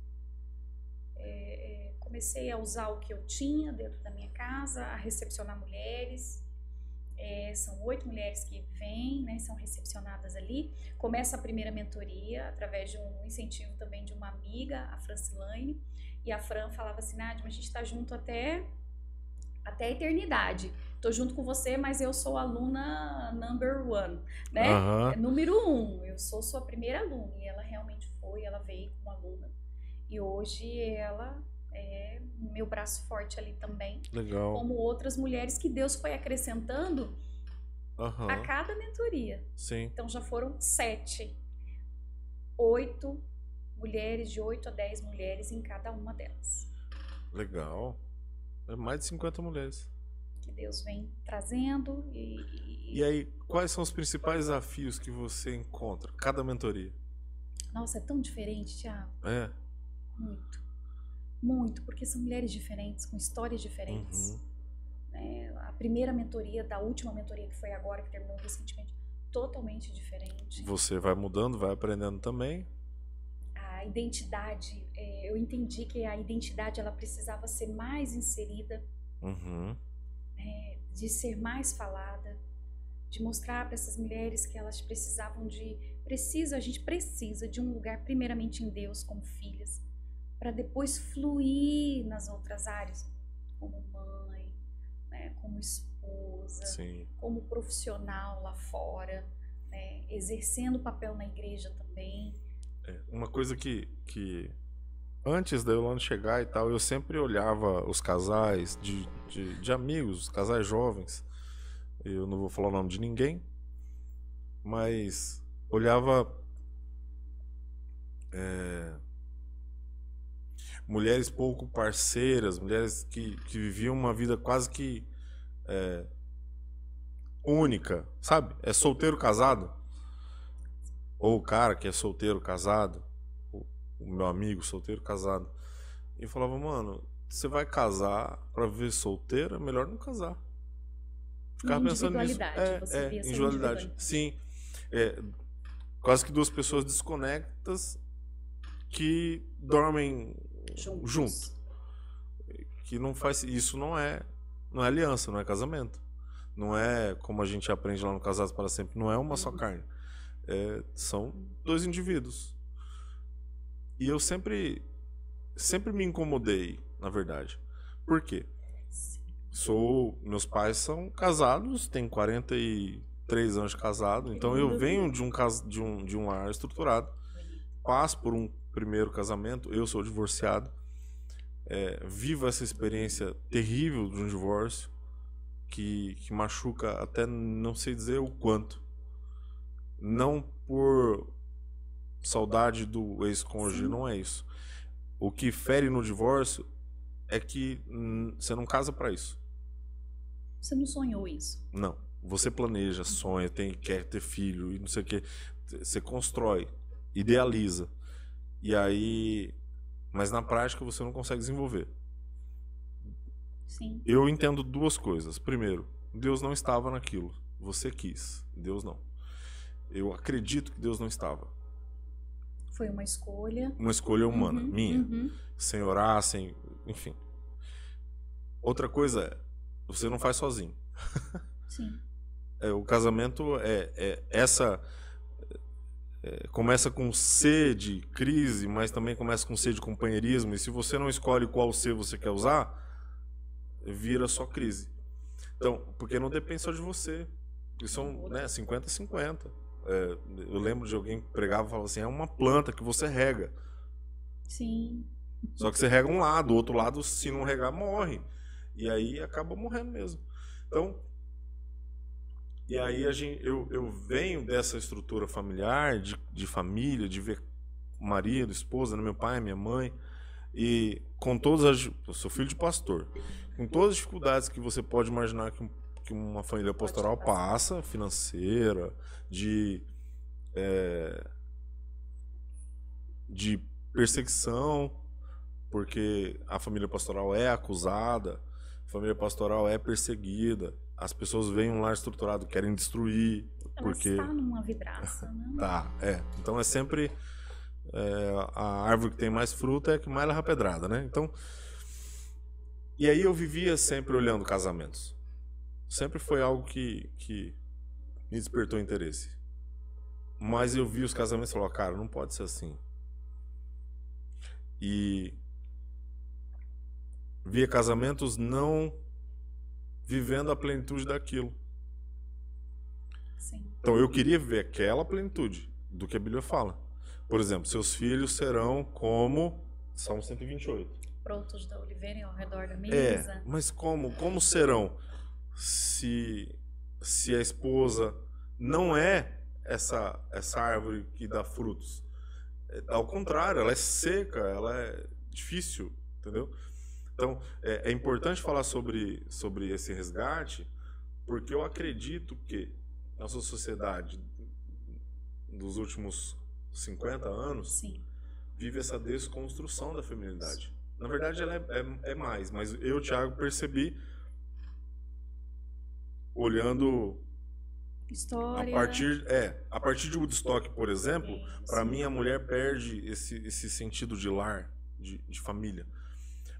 Comecei a usar o que eu tinha dentro da minha casa, a recepcionar mulheres. São 8 mulheres que vêm, né, são recepcionadas ali. Começa a primeira mentoria através de um incentivo também de uma amiga, a Francilane. E a Fran falava assim, Nádia, a gente tá junto até a eternidade. Tô junto com você, mas eu sou aluna number 1, né? Uhum. Número 1. Eu sou sua primeira aluna. E ela realmente foi, ela veio como aluna. E hoje ela é meu braço forte ali também. Legal. Como outras mulheres que Deus foi acrescentando a cada mentoria. Sim. Então já foram 7. 8 mulheres, de 8 a 10 mulheres em cada uma delas. Legal. É mais de 50 mulheres. Que Deus vem trazendo. E aí, quais são os principais desafios que você encontra? Cada mentoria. Nossa, é tão diferente, Thiago. É. Muito. Muito, porque são mulheres diferentes, com histórias diferentes. Uhum. A primeira mentoria, da última mentoria que foi agora, que terminou recentemente, totalmente diferente. Você vai mudando, vai aprendendo também. A identidade, eu entendi que a identidade ela precisava ser mais inserida, Uhum. De ser mais falada, de mostrar para essas mulheres que elas precisavam a gente precisa de um lugar primeiramente em Deus como filhas, para depois fluir nas outras áreas, como mãe, né, como esposa, Sim. como profissional lá fora, né, exercendo o papel na igreja também. Uma coisa que antes da Yolanda chegar e tal, eu sempre olhava os casais de amigos, casais jovens. Eu não vou falar o nome de ninguém, mas olhava mulheres pouco parceiras, mulheres que viviam uma vida quase que única, sabe? É solteiro casado. Ou o cara que é solteiro casado, o meu amigo solteiro casado. E eu falava, mano, você vai casar pra viver solteiro, é melhor não casar. Ficava pensando nisso. Você via individualidade. Sim. Quase que duas pessoas desconectas que dormem junto. Que não faz. Isso não é aliança, não é casamento. Não é como a gente aprende lá no Casados para Sempre, não é uma só carne. São dois indivíduos. E eu sempre me incomodei, na verdade. Por quê? Meus pais são casados, têm 43 anos de casado, então eu venho de um lar estruturado, passo por um primeiro casamento, eu sou divorciado, vivo essa experiência terrível de um divórcio, que machuca até não sei dizer o quanto. Não por saudade do ex-cônjuge, não é isso. O que fere no divórcio é que você não casa pra isso. Você não sonhou isso? Não. Você planeja, sonha, quer ter filho e não sei o que. Você constrói. idealiza. E aí, mas na prática você não consegue desenvolver. Sim. Eu entendo duas coisas. Primeiro, Deus não estava naquilo. Você quis. Deus não. Eu acredito que Deus não estava. Foi uma escolha. Uma escolha humana, minha. Uhum. Sem orar, sem... Enfim. Outra coisa é, você não faz sozinho. Sim. O casamento começa com C de crise, mas também começa com C de companheirismo. E se você não escolhe qual C você quer usar, vira só crise. Então, porque não depende só de você. Porque são 50-50. Eu lembro de alguém que pregava e falava assim, é uma planta que você rega. Sim. Só que você rega um lado, o outro lado, se não regar, morre. E aí acaba morrendo mesmo. Então, e aí eu venho dessa estrutura familiar, de família, de ver marido, esposa, meu pai, minha mãe, e com todas as... Eu sou filho de pastor. Com todas as dificuldades que você pode imaginar que uma família pastoral passa, financeira, de perseguição, porque a família pastoral é acusada, a família pastoral é perseguida, as pessoas veem um lar estruturado, querem destruir. Ela está numa vidraça, né? Tá, Então é sempre a árvore que tem mais fruta é a que mais leva pedrada, né? Então, e aí eu vivia sempre olhando casamentos. Sempre foi algo que me despertou interesse. Mas eu vi os casamentos e falava, cara, não pode ser assim. E via casamentos não vivendo a plenitude daquilo. Sim. Então eu queria ver aquela plenitude do que a Bíblia fala. Por exemplo, seus filhos serão como Salmo 128. Brotos da oliveira ao redor da mesa. Mas como serão se a esposa não é essa árvore que dá frutos? Ao contrário, ela é seca, ela é difícil, entendeu? Então, é importante falar sobre esse resgate, porque eu acredito que nossa sociedade dos últimos 50 anos Sim. vive essa desconstrução da feminilidade. Na verdade, ela é mais, mas eu, Thiago, percebi olhando história. A partir de Woodstock, por exemplo, para mim a mulher perde esse sentido de lar, de família.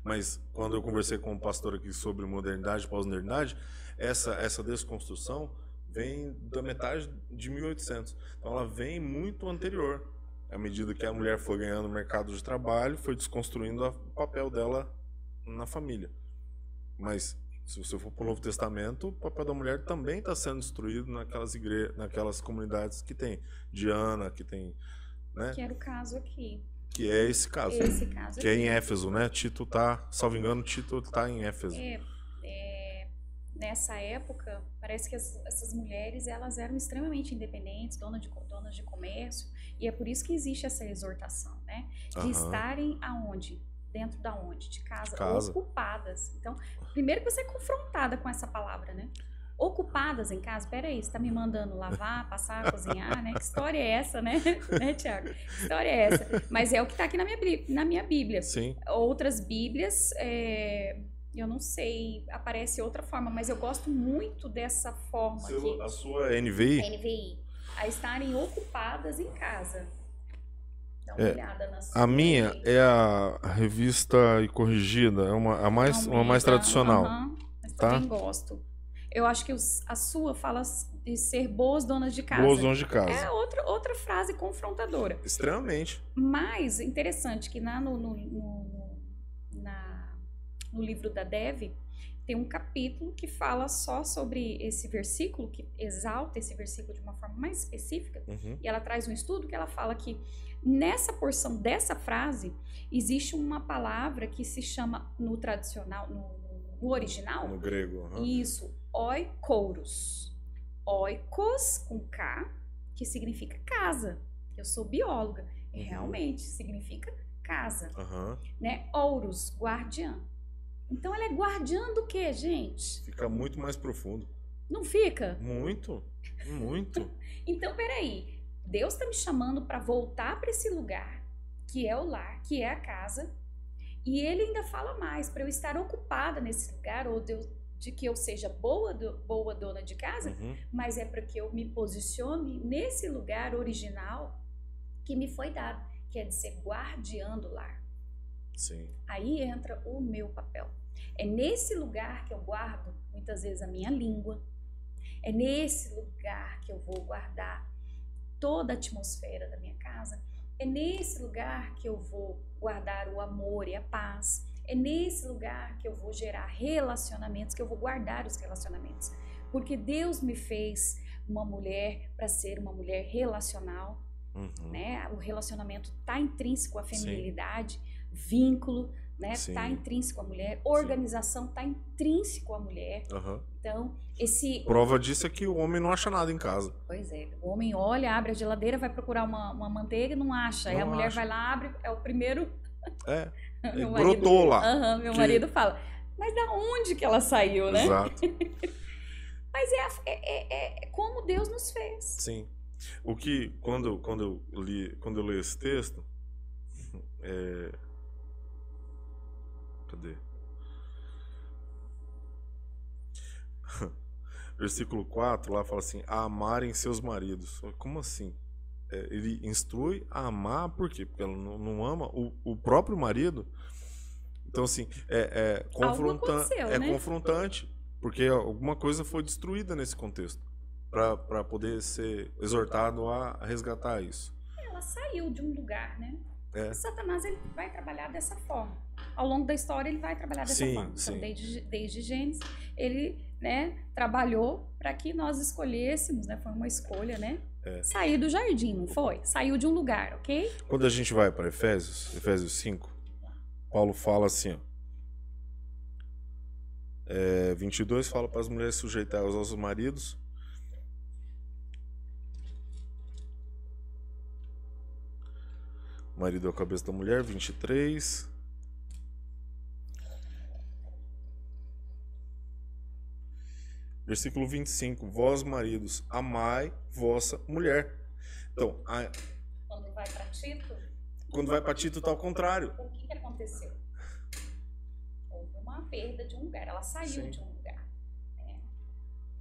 Mas quando eu conversei com um pastor aqui sobre modernidade e pós-modernidade, essa desconstrução vem da metade de 1800. Então ela vem muito anterior. À medida que a mulher foi ganhando mercado de trabalho, foi desconstruindo o papel dela na família. Mas se você for para o Novo Testamento, o papel da mulher também está sendo destruído naquelas comunidades que tem Diana, que tem, né? Que era o caso aqui. Que é esse caso. Esse caso que aqui. É em Éfeso, né? Tito tá, salvo engano, Tito tá em Éfeso. Nessa época, parece que essas mulheres, elas eram extremamente independentes, donas de comércio, e é por isso que existe essa exortação, né? De estarem aonde? Dentro da onde? De casa. Ocupadas. Então, primeiro que você é confrontada com essa palavra, né? Ocupadas em casa. Peraí, você tá me mandando lavar, passar, cozinhar, né? Que história é essa, né? Né, Thiago? Que história é essa? Mas é o que tá aqui na minha Bíblia. Sim. Outras Bíblias, eu não sei, aparece outra forma, mas eu gosto muito dessa forma aqui. A sua NVI? NVI. A estarem ocupadas em casa. Dá uma olhada na sua. A minha é a Revista e Corrigida, é uma mais tradicional. Mas tá? também gosto. Eu acho que a sua fala de ser boas donas de casa. Boas donas de casa. É outra frase confrontadora. Extremamente. Mas interessante que no livro da Dev tem um capítulo que fala só sobre esse versículo, que exalta esse versículo de uma forma mais específica. E ela traz um estudo que ela fala que nessa porção dessa frase existe uma palavra que se chama no tradicional, no original. No grego. Isso, oikouros. Oikos com K, que significa casa. Eu sou bióloga. E realmente significa casa. Né? Ouros, guardiã. Então ela é guardiã do quê, gente? Fica muito mais profundo. Não fica? Muito, muito. Então, peraí. Deus está me chamando para voltar para esse lugar, que é o lar, que é a casa. E ele ainda fala mais, para eu estar ocupada nesse lugar, ou de que eu seja boa dona de casa, mas é para que eu me posicione nesse lugar original que me foi dado, que é de ser guardiã do lar. Sim. Aí entra o meu papel. É nesse lugar que eu guardo, muitas vezes, a minha língua. É nesse lugar que eu vou guardar toda a atmosfera da minha casa. É nesse lugar que eu vou guardar o amor e a paz. É nesse lugar que eu vou gerar relacionamentos, que eu vou guardar os relacionamentos. Porque Deus me fez uma mulher para ser uma mulher relacional. Né? O relacionamento está intrínseco à feminilidade, vínculo, né? Está intrínseco à mulher, organização está intrínseco à mulher. Então, prova disso é que o homem não acha nada em casa. Pois é, o homem olha, abre a geladeira, vai procurar uma manteiga e não acha. Aí a mulher vai lá, abre, é o primeiro. Brotou lá. Meu marido fala, mas da onde que ela saiu, né? Exato. Mas é como Deus nos fez. Sim. O que, quando eu li esse texto, cadê? Versículo 4 lá fala assim: a amarem seus maridos. Como assim? Ele instrui a amar, por quê? Porque ela não ama o próprio marido. Então, assim, é confrontante, porque alguma coisa foi destruída nesse contexto para poder ser exortado a resgatar isso. Ela saiu de um lugar, né? Satanás, ele vai trabalhar dessa forma. Ao longo da história, ele vai trabalhar dessa forma. Então, desde Gênesis, ele, né, trabalhou para que nós escolhêssemos, né? Foi uma escolha, né? Sair do jardim, não foi? Saiu de um lugar, ok? Quando a gente vai para Efésios 5, Paulo fala assim, 22 fala para as mulheres sujeitar aos nossos maridos. O marido é a cabeça da mulher, 23. Versículo 25. Vós, maridos, amai vossa mulher. Então, quando vai para Tito? Quando vai para Tito, está ao contrário. O que aconteceu? Houve uma perda de um lugar. Ela saiu de um lugar. Né?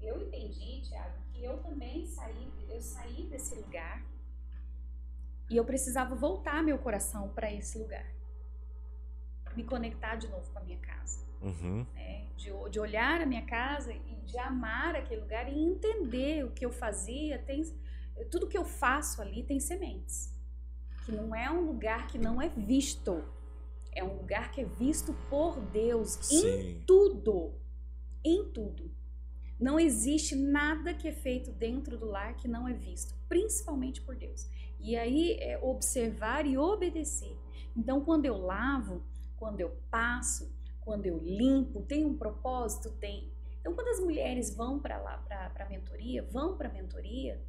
Eu entendi, Tiago, que eu também saí desse lugar. E eu precisava voltar meu coração para esse lugar. Me conectar de novo com a minha casa. Né? De olhar a minha casa e de amar aquele lugar e entender o que eu fazia. Tudo que eu faço ali tem sementes. Que não é um lugar que não é visto. É um lugar que é visto por Deus. Em tudo. Em tudo. Não existe nada que é feito dentro do lar que não é visto. Principalmente por Deus. E aí é observar e obedecer. Então, quando eu lavo, quando eu passo, quando eu limpo, tem um propósito? Tem. Então, quando as mulheres vão para lá, para a mentoria,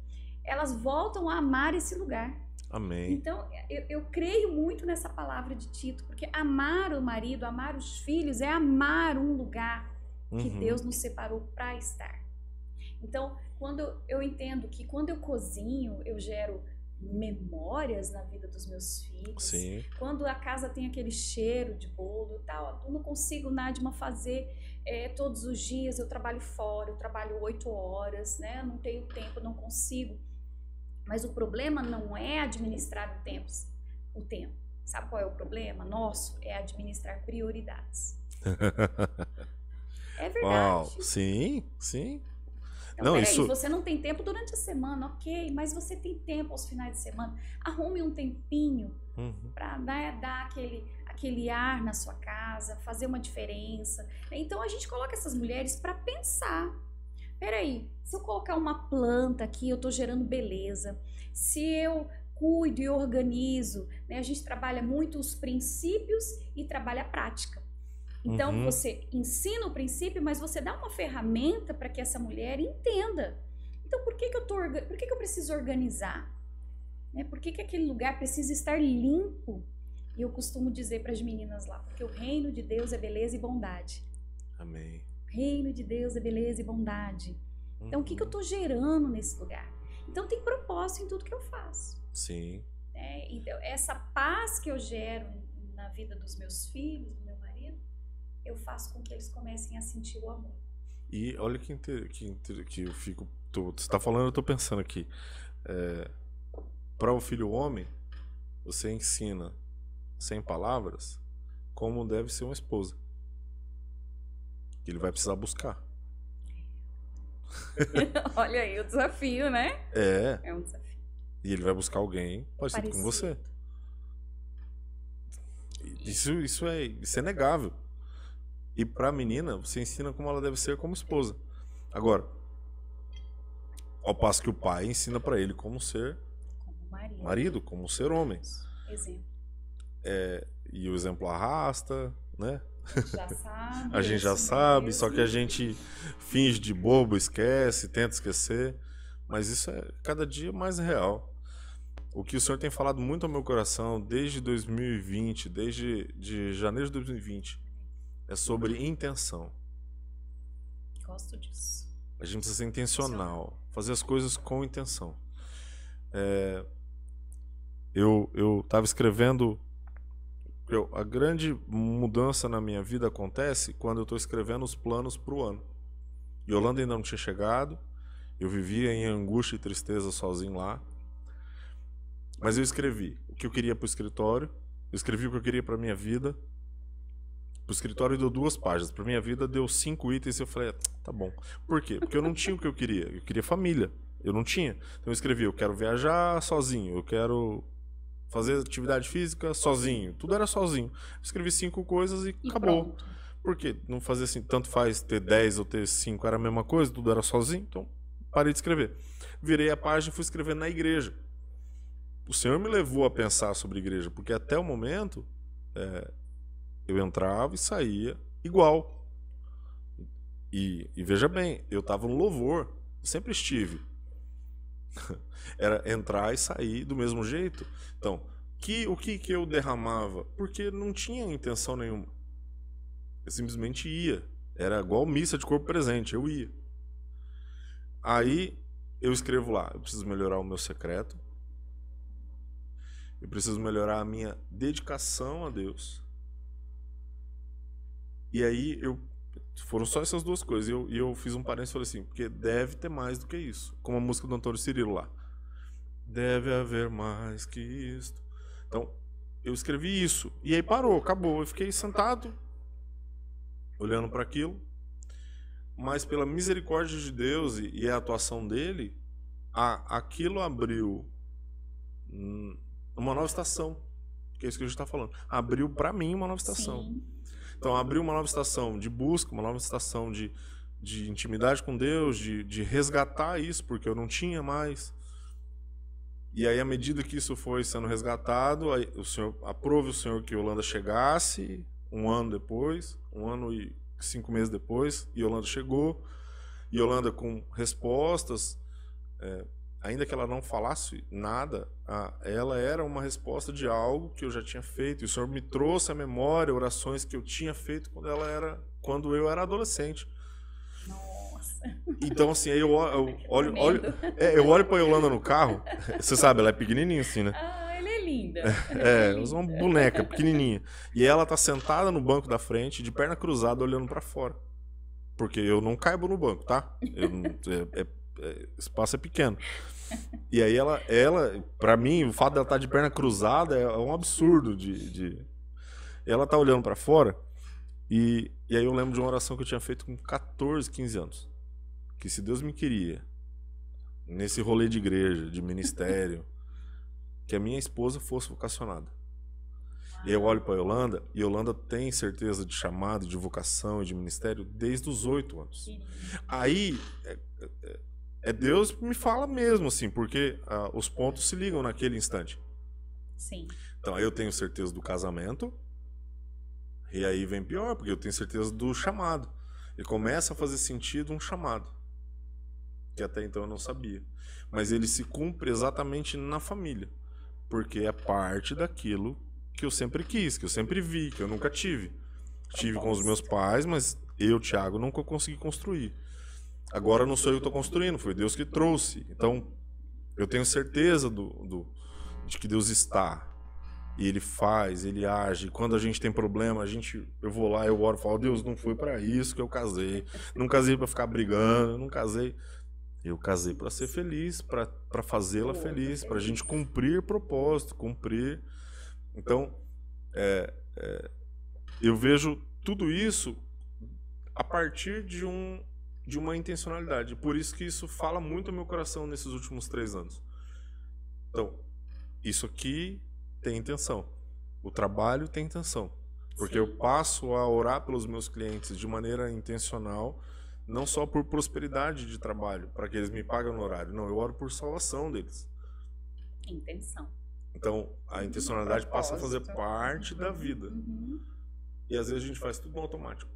elas voltam a amar esse lugar. Amém. Então, eu creio muito nessa palavra de Tito, porque amar o marido, amar os filhos, é amar um lugar que Deus nos separou para estar. Então, quando eu entendo que quando eu cozinho, eu gero memórias na vida dos meus filhos. Quando a casa tem aquele cheiro de bolo e tal, eu não consigo, Nádima, fazer todos os dias. Eu trabalho fora, eu trabalho 8 horas, né? Eu não tenho tempo, não consigo. Mas o problema não é administrar o tempo. Sabe qual é o problema nosso? É administrar prioridades. É verdade. Uau, sim. Então, você não tem tempo durante a semana, ok, mas você tem tempo aos finais de semana. Arrume um tempinho para dar aquele ar na sua casa, fazer uma diferença. Então a gente coloca essas mulheres para pensar. Peraí, se eu colocar uma planta aqui, eu estou gerando beleza. Se eu cuido e organizo, né, a gente trabalha muito os princípios e trabalha a prática. Então, você ensina o princípio, mas você dá uma ferramenta para que essa mulher entenda. Então, por que eu preciso organizar? Né? Por que aquele lugar precisa estar limpo? E eu costumo dizer para as meninas lá, porque o reino de Deus é beleza e bondade. Amém. O reino de Deus é beleza e bondade. Então, o que eu estou gerando nesse lugar? Então tem propósito em tudo que eu faço. Sim. Então, essa paz que eu gero na vida dos meus filhos, do meu marido, eu faço com que eles comecem a sentir o amor. E olha que eu fico... Você está falando, eu estou pensando aqui. Para o filho homem, você ensina sem palavras como deve ser uma esposa. Que ele vai precisar buscar. Olha aí o desafio, né? É um desafio. E ele vai buscar alguém parecido com você. Isso é negável. E pra menina, você ensina como ela deve ser como esposa. Agora, ao passo que o pai ensina pra ele como ser marido, como ser homem. Exemplo. E o exemplo arrasta, né? Já sabe, a gente já sabe, só que a gente finge de bobo, esquece, tenta esquecer. Mas isso é cada dia mais real. O que o Senhor tem falado muito ao meu coração desde 2020, desde janeiro de 2020, é sobre intenção. Gosto disso. A gente precisa ser intencional, fazer as coisas com intenção. Eu estava escrevendo... A grande mudança na minha vida acontece quando eu estou escrevendo os planos para o ano. Yolanda ainda não tinha chegado, eu vivia em angústia e tristeza sozinho lá. Mas eu escrevi o que eu queria para o escritório, eu escrevi o que eu queria para minha vida. Para o escritório deu 2 páginas, para minha vida deu 5 itens e eu falei, tá bom. Por quê? Porque eu não tinha o que eu queria família, eu não tinha. Então eu escrevi, eu quero viajar sozinho, eu quero fazer atividade física sozinho, tudo era sozinho. Eu escrevi 5 coisas e acabou. Pronto. Por quê? Não fazia assim, tanto faz ter 10 ou ter 5, era a mesma coisa, tudo era sozinho, então parei de escrever. Virei a página e fui escrever na igreja. O Senhor me levou a pensar sobre igreja, porque até o momento eu entrava e saía igual. E veja bem, eu estava no louvor, eu sempre estive. Era entrar e sair do mesmo jeito. Então, o que eu derramava? Porque não tinha intenção nenhuma. Eu simplesmente ia. Era igual missa de corpo presente, eu ia. Aí eu escrevo lá, eu preciso melhorar o meu secreto. Eu preciso melhorar a minha dedicação a Deus. E aí foram só essas 2 coisas. E eu fiz um parênteses e falei assim, porque deve ter mais do que isso. Como a música do Antônio Cirilo lá. Deve haver mais que isto. Então, eu escrevi isso. E aí parou, acabou. Eu fiquei sentado, olhando para aquilo. Mas pela misericórdia de Deus e a atuação dele, aquilo abriu uma nova estação. Que é isso que a gente está falando. Abriu para mim uma nova estação. Sim. Então, abriu uma nova estação de busca, uma nova estação de intimidade com Deus, de resgatar isso, porque eu não tinha mais. E aí, à medida que isso foi sendo resgatado, aí o Senhor aprove o Senhor que Yolanda chegasse 1 ano depois, 1 ano e 5 meses depois, e Yolanda chegou. E Yolanda com respostas, ainda que ela não falasse nada, ela era uma resposta de algo que eu já tinha feito. E o Senhor me trouxe à memória orações que eu tinha feito quando eu era adolescente. Nossa. Então, assim, aí eu olho pra Yolanda no carro. Você sabe, ela é pequenininha assim, né? Ela é linda. Eu uso uma boneca pequenininha. E ela tá sentada no banco da frente, de perna cruzada, olhando pra fora. Porque eu não caibo no banco, tá? Espaço é pequeno. E aí ela, pra mim, o fato dela estar de perna cruzada é um absurdo Ela tá olhando pra fora e aí eu lembro de uma oração que eu tinha feito com 14, 15 anos. Que se Deus me queria, nesse rolê de igreja, de ministério, que a minha esposa fosse vocacionada. E eu olho pra Yolanda, e Yolanda tem certeza de chamado, de vocação e de ministério desde os 8 anos. Aí... Deus me fala mesmo, assim, porque os pontos se ligam naquele instante. Sim. Então, eu tenho certeza do casamento, e aí vem pior, porque eu tenho certeza do chamado. E começa a fazer sentido um chamado, que até então eu não sabia. Mas ele se cumpre exatamente na família, porque é parte daquilo que eu sempre quis, que eu sempre vi, que eu nunca tive. Tive com os meus pais, mas eu, Thiago, nunca consegui construir. Agora não sou eu que estou construindo, foi Deus que trouxe. Então, Eu tenho certeza de que Deus está. E Ele faz, Ele age. Quando a gente tem problema, eu vou lá, eu oro e falo, Deus, não foi para isso que eu casei. Não casei para ficar brigando, não casei. Eu casei para ser feliz, para fazê-la feliz, para a gente cumprir propósito, cumprir. Então, eu vejo tudo isso a partir de uma intencionalidade. Por isso que isso fala muito ao meu coração nesses últimos 3 anos. Então, isso aqui tem intenção. O trabalho tem intenção. Porque eu passo a orar pelos meus clientes de maneira intencional, não só por prosperidade de trabalho, para que eles me paguem no horário. Não, eu oro por salvação deles. Intenção. Então, a intencionalidade passa a fazer parte da vida. E às vezes a gente faz tudo no automático.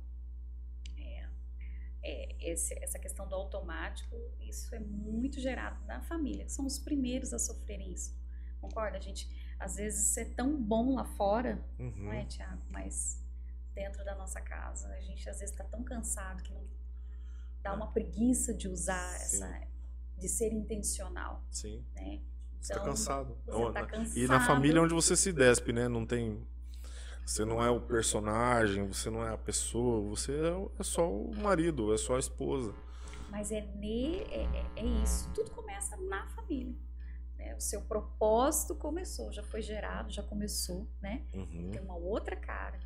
Essa questão do automático, isso é muito gerado na família. São os primeiros a sofrerem isso. Concorda? A gente, às vezes, é tão bom lá fora, não é, Tiago? Mas dentro da nossa casa, a gente às vezes está tão cansado que não dá uma preguiça de usar de ser intencional. Sim. Né? Você está cansado. Você tá cansado. E na família é onde você se despe, né? Não tem... Você não é o personagem, você não é a pessoa, você é só o marido, é só a esposa. Mas é isso. Tudo começa na família. Né? O seu propósito começou, já foi gerado, já começou, né? Tem uma outra cara.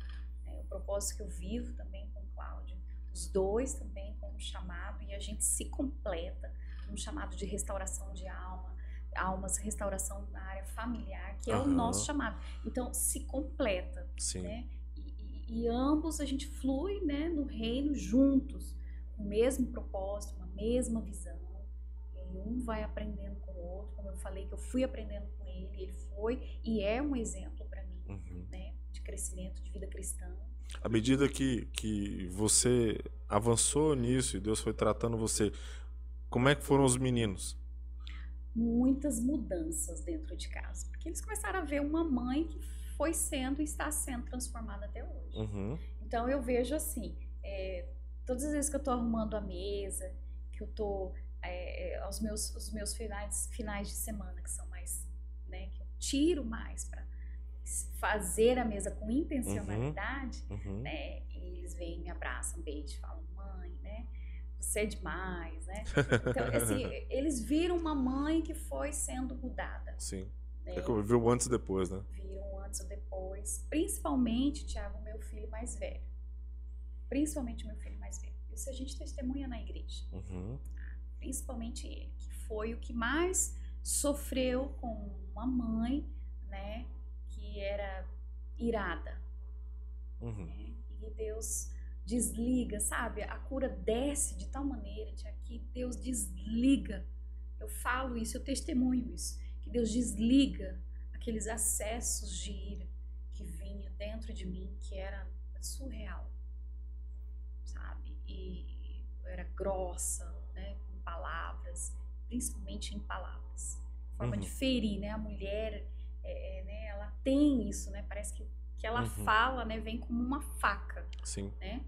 Né? O propósito que eu vivo também com o Cláudio. Os dois também com um chamado, e a gente se completa. Um chamado de restauração de almas, restauração na área familiar, que é o nosso chamado. Então, se completa. Sim. Né? E ambos a gente flui, né, no reino juntos, com o mesmo propósito, uma mesma visão. E um vai aprendendo com o outro, como eu falei, que eu fui aprendendo com ele foi e é um exemplo para mim, né, de crescimento, de vida cristã. À medida que você avançou nisso e Deus foi tratando você, como é que foram os meninos? Muitas mudanças dentro de casa, porque eles começaram a ver uma mãe que foi sendo e está sendo transformada até hoje. Então eu vejo assim, todas as vezes que eu estou arrumando a mesa, que eu estou os meus finais de semana, que são mais, né, que eu tiro mais para fazer a mesa com intencionalidade, né, e eles vêm, me abraçam, beijam, falam, mãe, né, você é demais, né? Então, assim, eles viram uma mãe que foi sendo mudada. Sim. Né? Viu antes e depois, né? Viram antes ou depois. Principalmente, Tiago, meu filho mais velho. Principalmente meu filho mais velho. Isso a gente testemunha na igreja. Principalmente ele, que foi o que mais sofreu com uma mãe, né, que era irada. Né? E Deus desliga, sabe? A cura desce de tal maneira que Deus desliga. Eu falo isso, eu testemunho isso. Que Deus desliga aqueles acessos de ira que vinha dentro de mim, que era surreal, sabe? E eu era grossa, né? Com palavras, principalmente em palavras. Forma de ferir, né? A mulher, né? Ela tem isso, né? Parece que ela fala, né? Vem como uma faca. Sim. Né?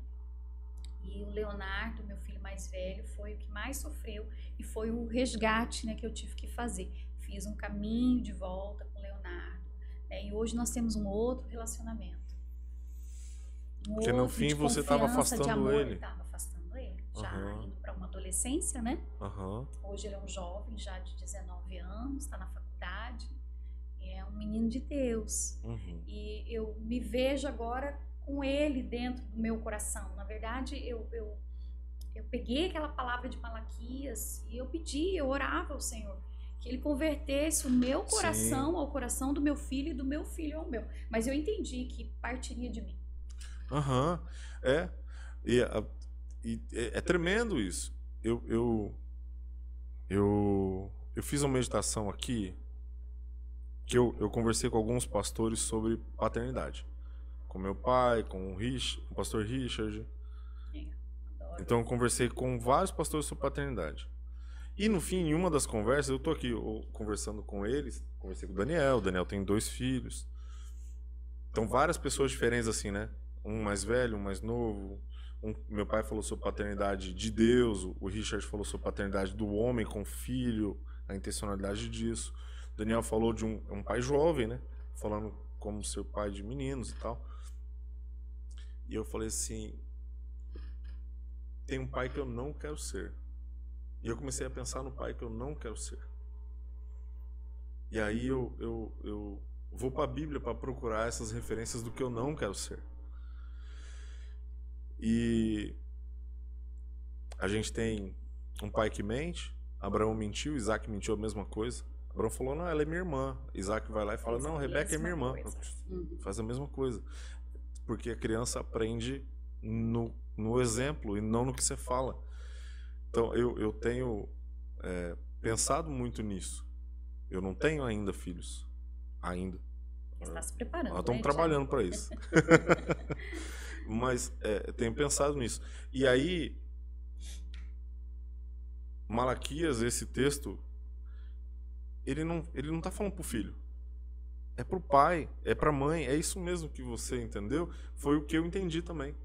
E o Leonardo, meu filho mais velho, foi o que mais sofreu e foi o resgate, né, que eu tive que fazer. Fiz um caminho de volta com o Leonardo, né, e hoje nós temos um outro relacionamento. Porque no fim você estava afastando ele. Estava afastando ele, já indo para uma adolescência, né? Hoje ele é um jovem já de 19 anos, está na faculdade, é um menino de Deus. E eu me vejo agora com ele dentro do meu coração. Na verdade, eu peguei aquela palavra de Malaquias e eu orava ao Senhor que Ele convertesse o meu coração ao coração do meu filho e do meu filho ao meu. Mas eu entendi que partiria de mim. É tremendo isso. Eu fiz uma meditação aqui que eu conversei com alguns pastores sobre paternidade. Com meu pai, com o pastor Richard. Então eu conversei com vários pastores sobre paternidade. E no fim, em uma das conversas, eu tô aqui conversando com eles, conversei com o Daniel tem 2 filhos. Então várias pessoas diferentes assim, né? Um mais velho, um mais novo. Meu pai falou sobre paternidade de Deus, o Richard falou sobre paternidade do homem com filho, a intencionalidade disso. O Daniel falou de um pai jovem, né? Falando como ser pai de meninos e tal. E eu falei assim, tem um pai que eu não quero ser. E eu comecei a pensar no pai que eu não quero ser. E aí eu vou para a Bíblia para procurar essas referências do que eu não quero ser. E a gente tem um pai que mente, Abraão mentiu, Isaac mentiu a mesma coisa. Abraão falou, não, ela é minha irmã. Isaac vai lá e fala, não, Rebeca é minha irmã. Faz a mesma coisa. Porque a criança aprende no exemplo e não no que você fala. Então eu tenho pensado muito nisso. Eu não tenho ainda filhos. Ainda. Você está se preparando. Nós estamos trabalhando para isso. Mas tenho pensado nisso. E aí, Malaquias, esse texto, ele não está falando para o filho. É para o pai, é para a mãe. É isso mesmo que você entendeu? Foi o que eu entendi também.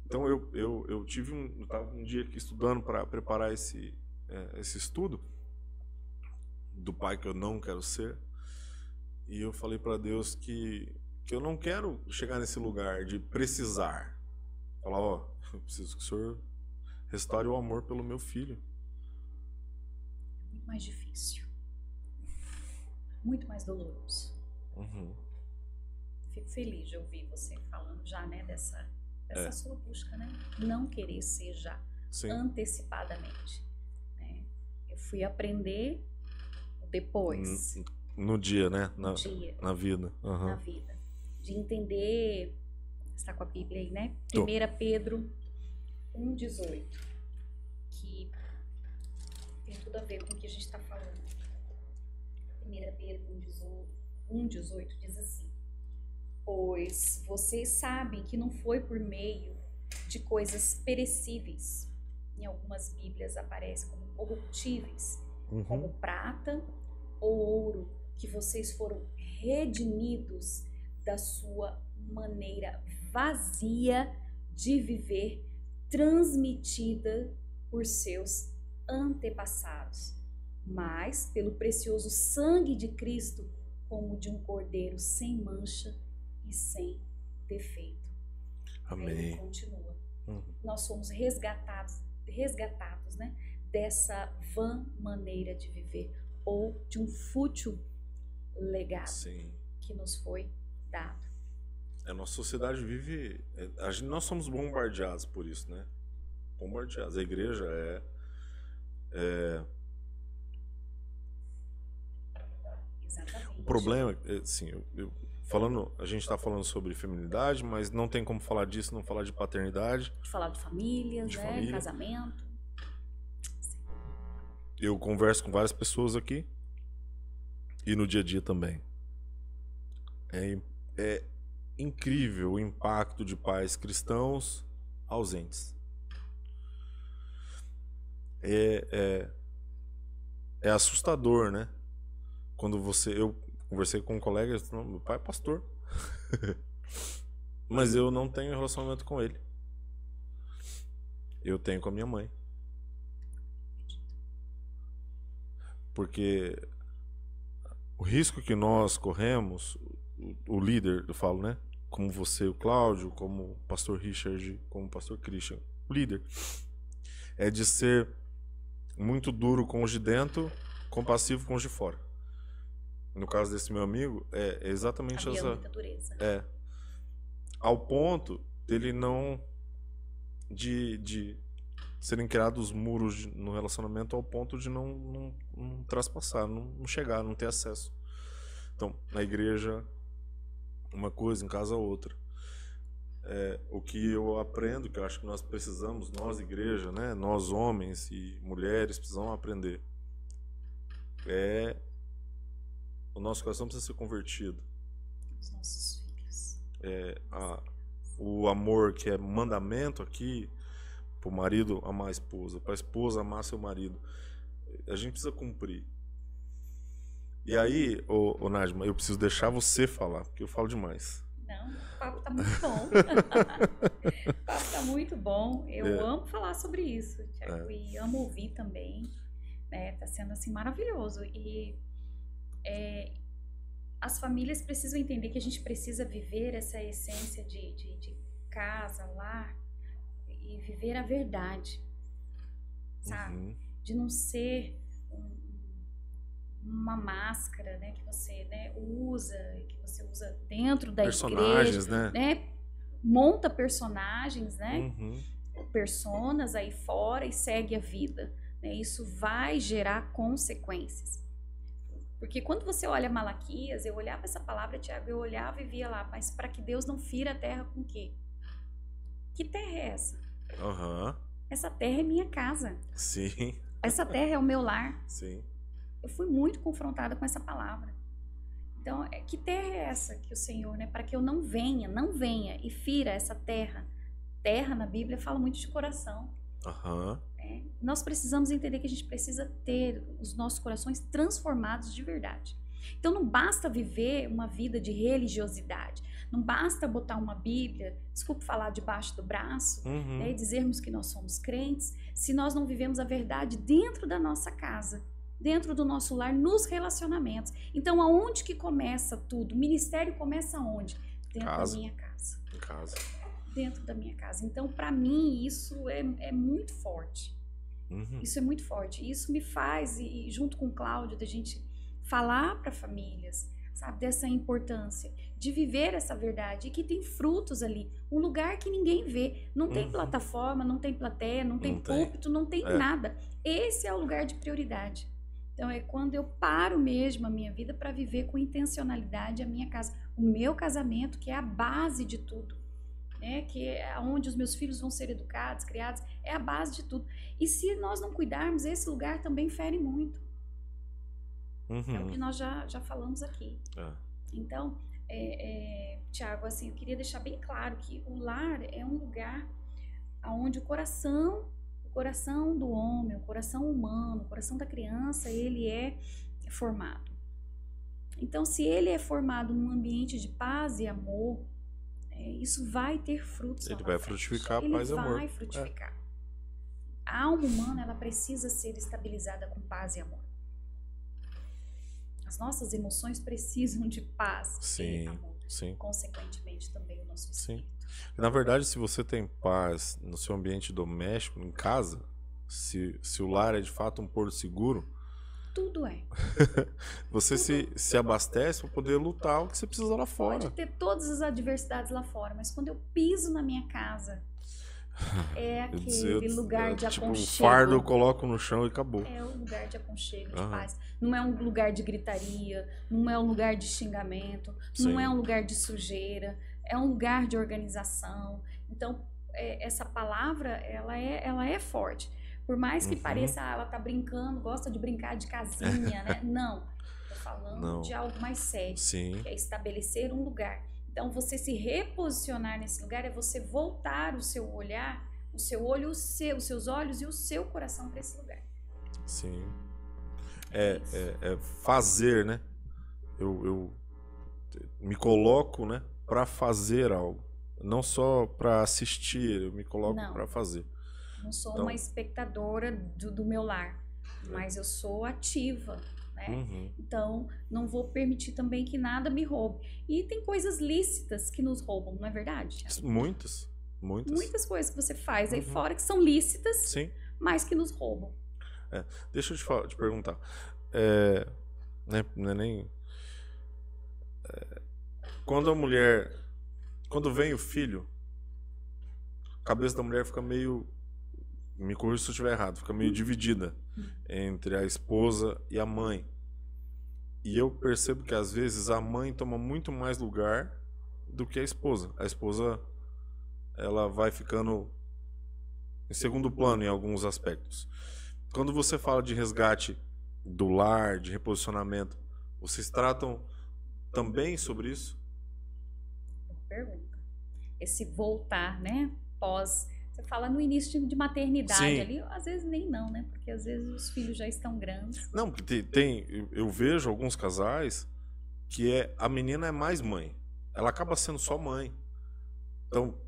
Então eu estava um dia aqui estudando para preparar esse estudo do pai que eu não quero ser. E eu falei para Deus que eu não quero chegar nesse lugar de precisar. Falar, eu preciso que o Senhor restaure o amor pelo meu filho. Muito mais difícil. Muito mais doloroso. Uhum. Fico feliz de ouvir você falando já, né, dessa sua busca, né? Não querer ser já. Sim. Antecipadamente. Né? Eu fui aprender depois. No dia, né? No dia. Na vida. Uhum. Na vida. De entender, você está com a Bíblia aí, né? 1 Pedro 1,18, que tem tudo a ver com o que a gente está falando. 1 Pedro 1,18 diz assim: pois vocês sabem que não foi por meio de coisas perecíveis, em algumas Bíblias aparece como corruptíveis, como prata ou ouro, que vocês foram redimidos da sua maneira vazia de viver, transmitida por seus antepassados, mas pelo precioso sangue de Cristo, como de um cordeiro sem mancha e sem defeito. Amém. Aí ele continua. Nós somos resgatados, né, dessa vã maneira de viver, ou de um fútil legado. Sim. Que nos foi dado. A nossa sociedade vive... nós somos bombardeados por isso, né? Bombardeados. A igreja Exatamente. O problema, assim, a gente está falando sobre feminilidade, mas não tem como falar disso, não falar de paternidade. De falar de famílias, de família. Casamento. Eu converso com várias pessoas aqui e no dia a dia também. É incrível o impacto de pais cristãos ausentes. É assustador, né? Quando eu conversei com um colega, meu pai é pastor. Mas eu não tenho relacionamento com ele. Eu tenho com a minha mãe. Porque o risco que nós corremos, o líder, eu falo, né? Como você, o Cláudio, como o pastor Richard, como o pastor Christian, o líder, é de ser muito duro com os de dentro, compassivo com os de fora. No caso desse meu amigo, é exatamente essa... muita dureza. Ao ponto dele não... De serem criados muros no relacionamento ao ponto de não traspassar, não chegar, não ter acesso. Então, na igreja, uma coisa, em casa, outra. O que eu aprendo, que eu acho que nós precisamos, nós, igreja, né? Nós, homens e mulheres, precisamos aprender. O nosso coração precisa ser convertido. Os nossos filhos. O amor, que é mandamento aqui, para o marido amar a esposa, para a esposa amar seu marido, a gente precisa cumprir. E aí, Nájima, eu preciso deixar você falar, porque eu falo demais. Não, o papo tá muito bom. O papo tá muito bom. Eu amo falar sobre isso, Thiago, e amo ouvir também. Tá sendo assim maravilhoso. E as famílias precisam entender que a gente precisa viver essa essência de casa, lar, e viver a verdade, sabe? De não ser uma máscara, né, que você, né, que você usa dentro da personagens, igreja, né? Monta personagens, né? Personas aí fora e segue a vida, né? Isso vai gerar consequências. Porque quando você olha Malaquias, eu olhava essa palavra, Tiago, eu olhava e via lá, mas para que Deus não fira a terra com o quê? Que terra é essa? Essa terra é minha casa. Sim. Essa terra é o meu lar. Sim. Eu fui muito confrontada com essa palavra. Então, que terra é essa que o Senhor, né? Para que eu não venha e fira essa terra. Terra na Bíblia fala muito de coração. Nós precisamos entender que a gente precisa ter os nossos corações transformados de verdade. Então não basta viver uma vida de religiosidade, não basta botar uma Bíblia, desculpe falar, debaixo do braço, né, e dizermos que nós somos crentes, se nós não vivemos a verdade dentro da nossa casa, dentro do nosso lar, nos relacionamentos. Então aonde que começa tudo? O ministério começa onde? Dentro da minha casa. Em casa. Dentro da minha casa. Então, para mim, isso é muito forte. Isso é muito forte. Isso me faz, e junto com o Cláudio, da gente falar para famílias, sabe, dessa importância de viver essa verdade e que tem frutos ali. Um lugar que ninguém vê. Não tem plataforma, não tem plateia, não tem púlpito, não tem nada. Esse é o lugar de prioridade. Então, é quando eu paro mesmo a minha vida para viver com intencionalidade a minha casa. O meu casamento, que é a base de tudo. Que é onde os meus filhos vão ser educados, criados, é a base de tudo. E se nós não cuidarmos, esse lugar também fere muito. É o que nós já falamos aqui. Então, Tiago, assim, eu queria deixar bem claro que o lar é um lugar onde o coração do homem, o coração humano, o coração da criança, ele é formado. Então, se ele é formado num ambiente de paz e amor, isso vai ter frutos. Ele vai frutificar paz e amor. Ele vai frutificar. A alma humana, ela precisa ser estabilizada com paz e amor. As nossas emoções precisam de paz e amor. Consequentemente, também o nosso espírito. Na verdade, se você tem paz no seu ambiente doméstico, em casa, se o lar é de fato um porto seguro, tudo é. Você se abastece para poder lutar o que você precisa lá fora. Pode ter todas as adversidades lá fora, mas quando eu piso na minha casa, é aquele lugar de aconchego. O fardo eu coloco no chão e acabou. É um lugar de aconchego, de paz. Não é um lugar de gritaria, não é um lugar de xingamento, não é um lugar de sujeira, é um lugar de organização. Então, essa palavra, ela é forte. Por mais que pareça, ela tá brincando, gosta de brincar de casinha, né? Não. Tô falando de algo mais sério. Que é estabelecer um lugar. Então, você se reposicionar nesse lugar é você voltar o seu olhar, o seu olho, os seus olhos e o seu coração para esse lugar. Sim. É fazer, né? Eu me coloco, né, para fazer algo. Não só para assistir, eu me coloco para fazer. Não sou uma espectadora do meu lar, mas eu sou ativa, né? Então, não vou permitir também que nada me roube. E tem coisas lícitas que nos roubam, não é verdade, Thiago? Muitas. Muitas coisas que você faz aí fora que são lícitas, mas que nos roubam. Deixa eu te perguntar. Não é nem... Quando vem o filho, a cabeça da mulher fica meio... Me corrija se eu estiver errado, fica meio dividida entre a esposa e a mãe. E eu percebo que às vezes a mãe toma muito mais lugar do que a esposa. A esposa, ela vai ficando em segundo plano em alguns aspectos. Quando você fala de resgate do lar, de reposicionamento, vocês tratam também sobre isso? Pergunta. Esse voltar, né? Você fala no início de maternidade ali, às vezes nem não, né? Porque às vezes os filhos já estão grandes. Não, porque eu vejo alguns casais que a menina é mais mãe. Ela acaba sendo só mãe. Então,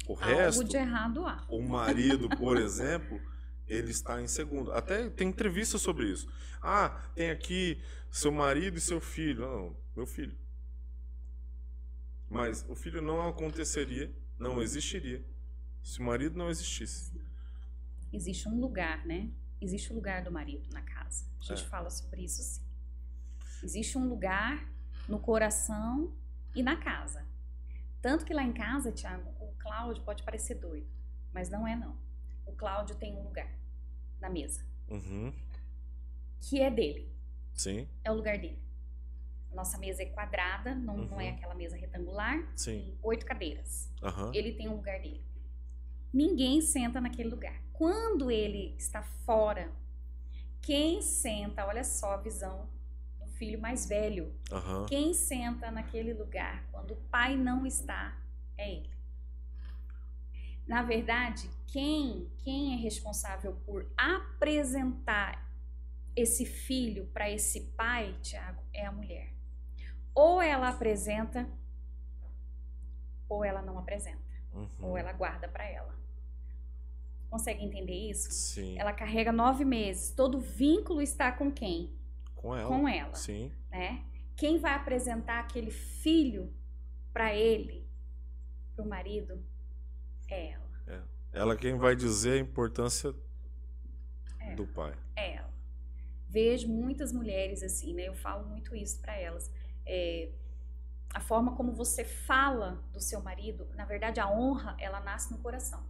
o resto... Algo de errado há. O marido, por exemplo, ele está em segundo. Até tem entrevista sobre isso. Ah, tem aqui seu marido e seu filho. Não, meu filho. Mas o filho não aconteceria, não existiria, se o marido não existisse. Existe um lugar, né? Existe o lugar do marido na casa. A gente fala sobre isso, sim. Existe um lugar no coração e na casa. Tanto que lá em casa, Tiago, o Cláudio pode parecer doido, mas não é não. O Cláudio tem um lugar na mesa. Que é dele. Sim. É o lugar dele. A nossa mesa é quadrada, não é aquela mesa retangular. Sim. Tem 8 cadeiras. Ele tem um lugar dele. Ninguém senta naquele lugar. Quando ele está fora, quem senta, olha só a visão do filho mais velho. Quem senta naquele lugar quando o pai não está, é ele. Na verdade, quem é responsável por apresentar esse filho para esse pai, Tiago, é a mulher. Ou ela apresenta, ou ela não apresenta. Ou ela guarda para ela. Consegue entender isso? Sim. Ela carrega 9 meses. Todo vínculo está com quem? Com ela. Com ela. Sim. Né? Quem vai apresentar aquele filho para ele, para o marido, é ela. Ela quem vai dizer a importância do pai. É ela. Vejo muitas mulheres assim, né? Eu falo muito isso para elas. A forma como você fala do seu marido, na verdade a honra, ela nasce no coração.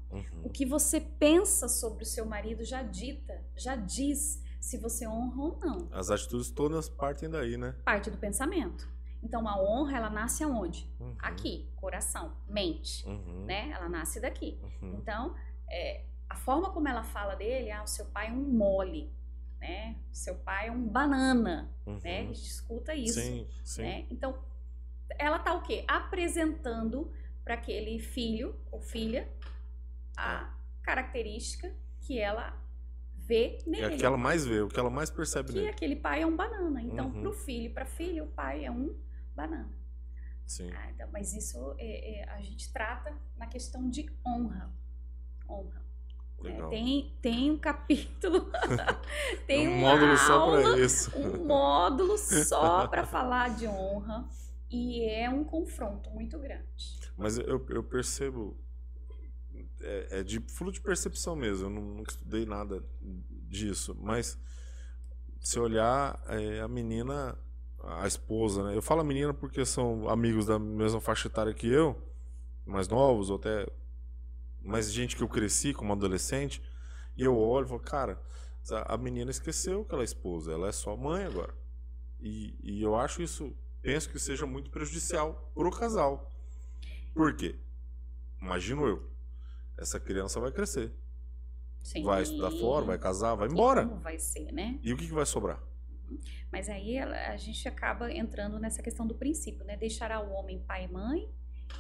O que você pensa sobre o seu marido já diz se você honra ou não. As atitudes todas partem daí, né? Parte do pensamento. Então a honra, ela nasce aonde? Aqui, coração, mente, né? Ela nasce daqui. Então, a forma como ela fala dele, o seu pai é um mole, né? O seu pai é um banana, né? A gente escuta isso. Sim, sim. Né? Então, ela tá o quê? Apresentando para aquele filho ou filha a característica que ela vê nele. É o que ela mais vê, o que ela mais percebe nele. Que aquele pai é um banana. Então, pro filho e pra filha, o pai é um banana. Sim. Então, mas isso a gente trata na questão de honra. Honra. Legal. Tem um capítulo, tem um módulo só para isso. Um módulo só para falar de honra. E é um confronto muito grande. Mas eu percebo, de fruto de percepção mesmo, eu nunca estudei nada disso, mas se olhar a menina, a esposa, né? Eu falo a menina porque são amigos da mesma faixa etária que eu, mais novos, ou até mais gente que eu cresci como adolescente, e eu olho e falo, cara, a menina esqueceu que ela é esposa, ela é só mãe agora. E eu acho isso... Penso que seja muito prejudicial pro casal. Por quê? Imagino eu. Essa criança vai crescer. Sim. Vai estudar fora, vai casar, vai embora. Como vai ser, né? E o que vai sobrar? Mas aí a gente acaba entrando nessa questão do princípio, né? Deixará o homem pai e mãe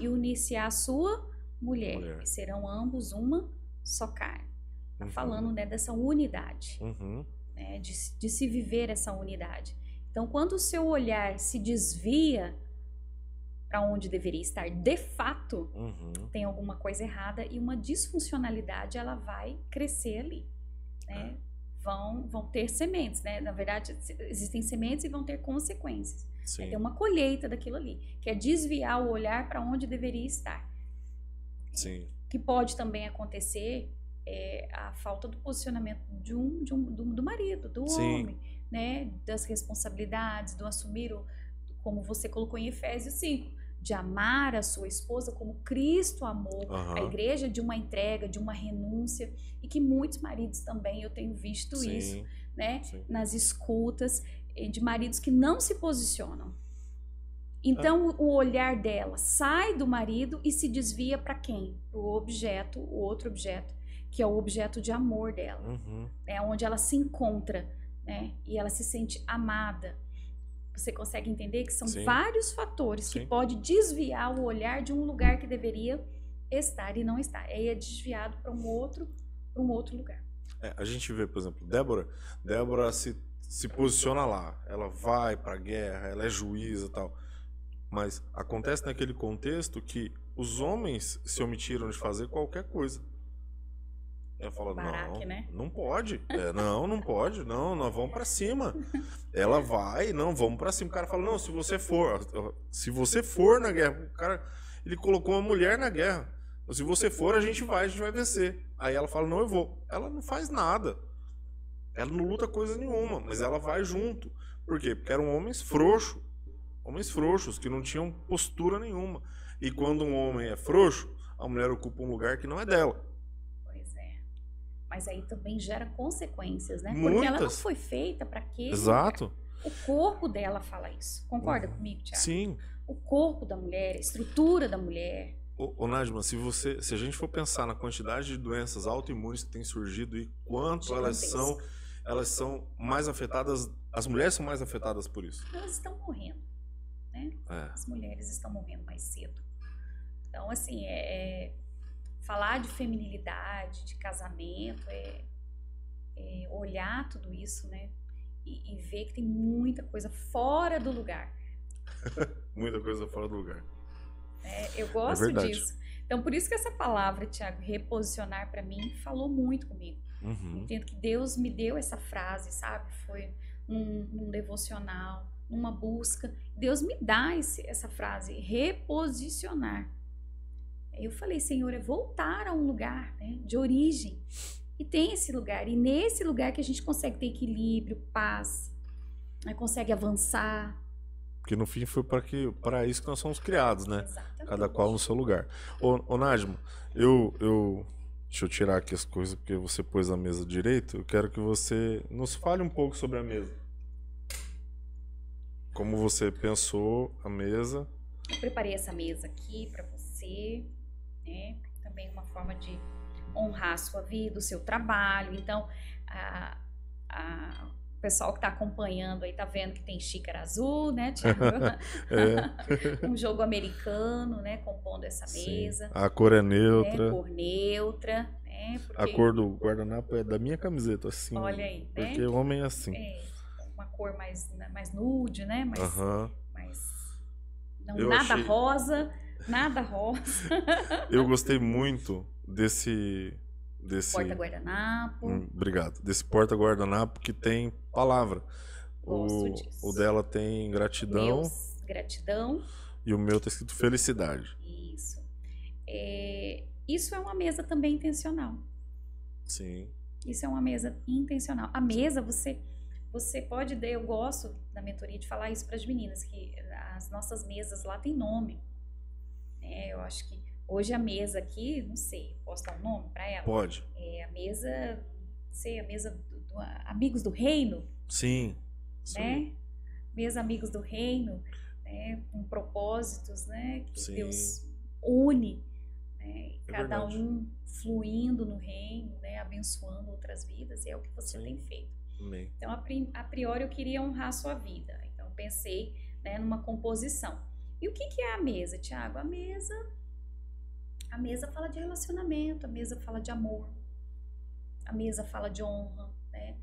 e unir-se à sua mulher. E serão ambos uma só carne. Tá falando, né, dessa unidade. Né? De se viver essa unidade. Então, quando o seu olhar se desvia para onde deveria estar, de fato, tem alguma coisa errada e uma disfuncionalidade, ela vai crescer ali. Né? Vão ter sementes, né? Na verdade, existem sementes e vão ter consequências. Vai ter uma colheita daquilo ali, que é desviar o olhar para onde deveria estar. Sim. Que pode também acontecer a falta do posicionamento do marido, do homem. Né, das responsabilidades, do assumir, como você colocou em Efésios 5, de amar a sua esposa como Cristo amou a igreja, de uma entrega, de uma renúncia, e que muitos maridos também, eu tenho visto isso, né, nas escutas, de maridos que não se posicionam. Então, o olhar dela sai do marido e se desvia para quem? Para o objeto, o outro objeto, que é o objeto de amor dela, é onde ela se encontra. Né? E ela se sente amada. Você consegue entender que são vários fatores que podem desviar o olhar de um lugar que deveria estar e não está. Aí é desviado para um outro lugar. A gente vê, por exemplo, Débora se posiciona lá. Ela vai para a guerra, ela é juíza e tal. Mas acontece naquele contexto que os homens se omitiram de fazer qualquer coisa. Ela fala, Baraque, não, né? não pode. Não pode, não, nós vamos pra cima. Ela vai, não, vamos pra cima. O cara fala, não, se você for na guerra, o cara, ele colocou uma mulher na guerra. Se você for, a gente vai vencer. Aí ela fala, não, eu vou. Ela não faz nada. Ela não luta coisa nenhuma, mas ela vai junto. Por quê? Porque eram homens frouxos, que não tinham postura nenhuma. E quando um homem é frouxo, a mulher ocupa um lugar que não é dela. Pois é. Mas aí também gera consequências, né? Muitas. Porque ela não foi feita para aquele Exato. lugar. O corpo dela fala isso. Concorda comigo, Thiago? Sim. O corpo da mulher, a estrutura da mulher. Ô Nájima, se a gente for pensar na quantidade de doenças autoimunes que tem surgido e quanto elas são mais afetadas, as mulheres são mais afetadas por isso. Elas estão morrendo, né? As mulheres estão morrendo mais cedo. Então, assim, falar de feminilidade, de casamento, olhar tudo isso, né? E ver que tem muita coisa fora do lugar. Muita coisa fora do lugar. Eu gosto disso. Então, por isso que essa palavra, Thiago, reposicionar, para mim, falou muito comigo. Entendo que Deus me deu essa frase, sabe? Foi num devocional, numa busca. Deus me dá essa frase, reposicionar. Eu falei, Senhor, é voltar a um lugar, né, de origem. E tem esse lugar. E nesse lugar que a gente consegue ter equilíbrio, paz, né, consegue avançar. Porque no fim foi para isso que nós somos criados, né? Exatamente. Cada qual no seu lugar. Ô Nájima, deixa eu tirar aqui as coisas, porque você pôs a mesa direito. Eu quero que você nos fale um pouco sobre a mesa. Como você pensou a mesa. Eu preparei essa mesa aqui para você, né? Também uma forma de honrar a sua vida, o seu trabalho. Então, o pessoal que está acompanhando aí tá vendo que tem xícara azul, né, Thiago? Um jogo americano, né, compondo essa mesa. A cor é neutra. Cor neutra, né? Porque... A cor do guardanapo é da minha camiseta, assim. Olha aí, né? Porque o homem é assim. Uma cor mais nude, né? Nada rosa. Eu gostei muito desse porta-guardanapo. Obrigado. Desse porta-guardanapo que tem palavra. Gosto disso. O dela tem gratidão. Gratidão. E o meu tá escrito felicidade. Isso. Isso é uma mesa também intencional. Sim. Isso é uma mesa intencional. A mesa, você pode... Eu gosto da mentoria de falar isso para as meninas, que as nossas mesas lá tem nome. Eu acho que hoje a mesa aqui, não sei, posso dar um nome para ela? Pode. A mesa, não sei, a mesa do Amigos do Reino. Sim. Né? Mesa Amigos do Reino, né? Com propósitos, né? Que Deus une, né? Cada um fluindo no reino, né? Abençoando outras vidas, e é o que você tem feito. Amém. Então, a priori, eu queria honrar a sua vida. Então, pensei, né, numa composição. E o que é a mesa, Thiago? A mesa fala de relacionamento, a mesa fala de amor, a mesa fala de honra, né?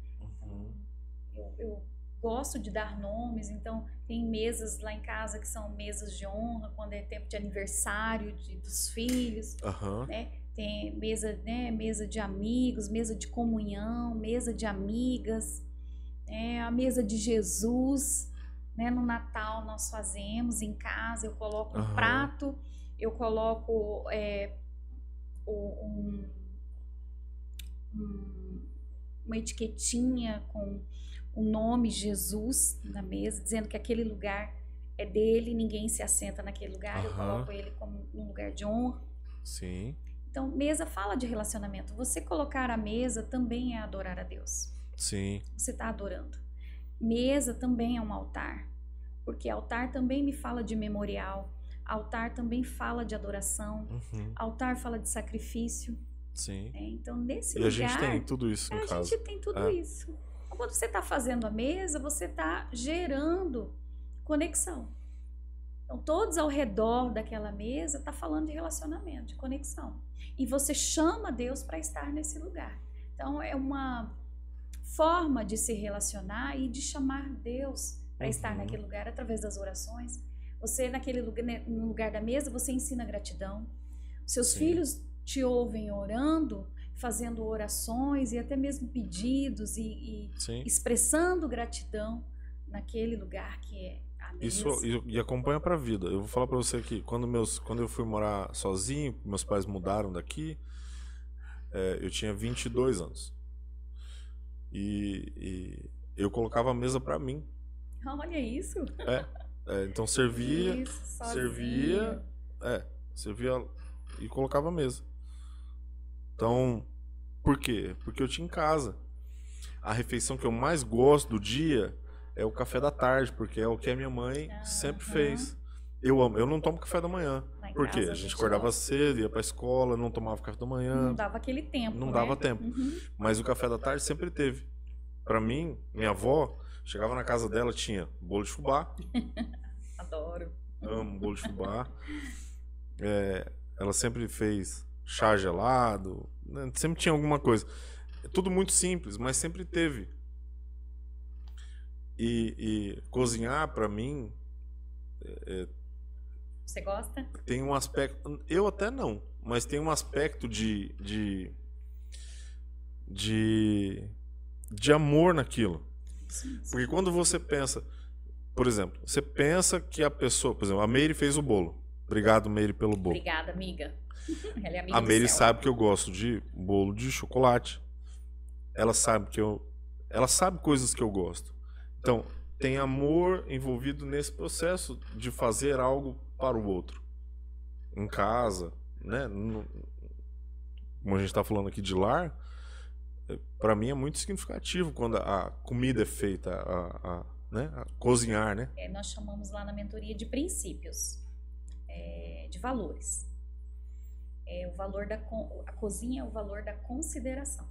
Eu gosto de dar nomes, então tem mesas lá em casa que são mesas de honra, quando é tempo de aniversário dos filhos, né? Tem mesa, né, mesa de amigos, mesa de comunhão, mesa de amigas, a mesa de Jesus, né? No Natal nós fazemos em casa, eu coloco um prato, eu coloco uma etiquetinha com o nome Jesus na mesa, dizendo que aquele lugar é dele, ninguém se assenta naquele lugar, eu coloco ele como um lugar de honra. Sim. Então, mesa fala de relacionamento. Você colocar a mesa também é adorar a Deus. Sim. Você está adorando. Mesa também é um altar, porque altar também me fala de memorial, altar também fala de adoração, altar fala de sacrifício. Sim. Então, nesse lugar... E a gente tem tudo isso em casa. A gente tem tudo isso. Então, quando você está fazendo a mesa, você está gerando conexão. Então, todos ao redor daquela mesa estão falando de relacionamento, de conexão. E você chama Deus para estar nesse lugar. Então, é uma forma de se relacionar e de chamar Deus para estar naquele lugar através das orações. Você, naquele lugar, no lugar da mesa, você ensina gratidão. Seus filhos te ouvem orando, fazendo orações e até mesmo pedidos e expressando gratidão naquele lugar que é a mesa. Isso e acompanha para a vida. Eu vou falar para você que quando eu fui morar sozinho, meus pais mudaram daqui, eu tinha 22 anos. E eu colocava a mesa para mim. Olha isso. Então servia e colocava a mesa. Então, por quê? Porque eu tinha em casa. A refeição que eu mais gosto do dia é o café da tarde, porque é o que a minha mãe sempre fez. Eu amo. Eu não tomo café da manhã. Porque a gente acordava cedo, ia pra escola, não tomava café da manhã. Não dava aquele tempo. Não dava tempo. Mas o café da tarde sempre teve. Pra mim, minha avó, chegava na casa dela, tinha bolo de fubá. Adoro. Amo bolo de fubá. Ela sempre fez chá gelado. Né? Sempre tinha alguma coisa. Tudo muito simples, mas sempre teve. E cozinhar, pra mim... Você gosta? Tem um aspecto... Eu até não, mas tem um aspecto de amor naquilo. Sim. Porque quando você pensa... Por exemplo, você pensa que a pessoa... Por exemplo, a Meire fez o bolo. Obrigado, Meire, pelo bolo. Obrigada, amiga. Ela é amiga a Meire do céu. sabe que eu gosto de bolo de chocolate. Ela sabe ela sabe coisas que eu gosto. Então, tem amor envolvido nesse processo de fazer algo para o outro. Em casa, né? Como a gente está falando aqui de lar, para mim é muito significativo quando a comida é feita, né? A cozinhar, né? Nós chamamos lá na mentoria de princípios, de valores. O valor a cozinha é o valor da consideração.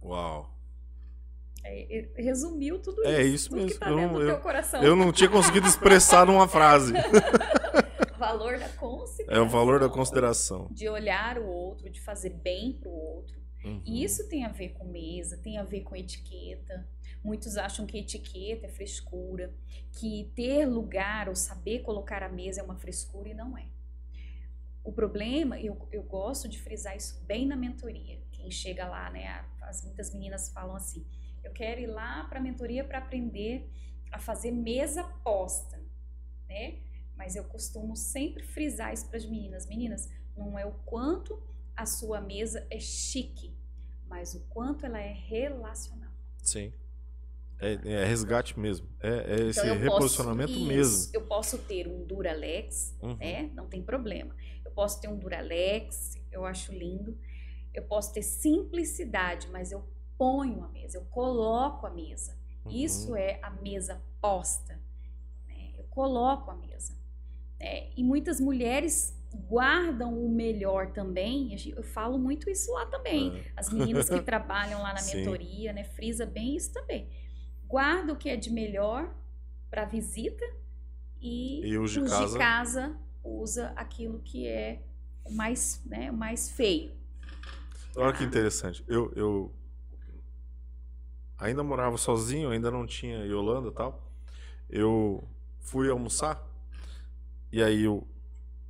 Uau! Resumiu tudo isso. É isso tudo mesmo. Que tá dentro do teu coração. Eu não tinha conseguido expressar numa frase. Valor da consideração. É o valor da consideração. De olhar o outro, de fazer bem pro outro. E isso tem a ver com mesa, tem a ver com etiqueta. Muitos acham que etiqueta é frescura, que ter lugar ou saber colocar a mesa é uma frescura e não é. O problema, eu gosto de frisar isso bem na mentoria. Quem chega lá, né? Muitas meninas falam assim: eu quero ir lá para a mentoria para aprender a fazer mesa posta, né? Mas eu costumo sempre frisar isso para as meninas. Meninas, não é o quanto a sua mesa é chique, mas o quanto ela é relacional. Sim. É resgate mesmo. Esse então reposicionamento mesmo. Eu posso ter um Duralex, né? Não tem problema. Eu posso ter um Duralex, eu acho lindo. Eu posso ter simplicidade, mas eu ponho a mesa, eu coloco a mesa. Isso é a mesa posta. Né? Eu coloco a mesa. E muitas mulheres guardam o melhor também. Eu falo muito isso lá também. As meninas que trabalham lá na mentoria, né, frisa bem isso também. Guarda o que é de melhor para visita e os de casa usa aquilo que é o mais, né, o mais feio. Olha que interessante. Eu ainda morava sozinho, ainda não tinha Yolanda e tal. Eu fui almoçar e aí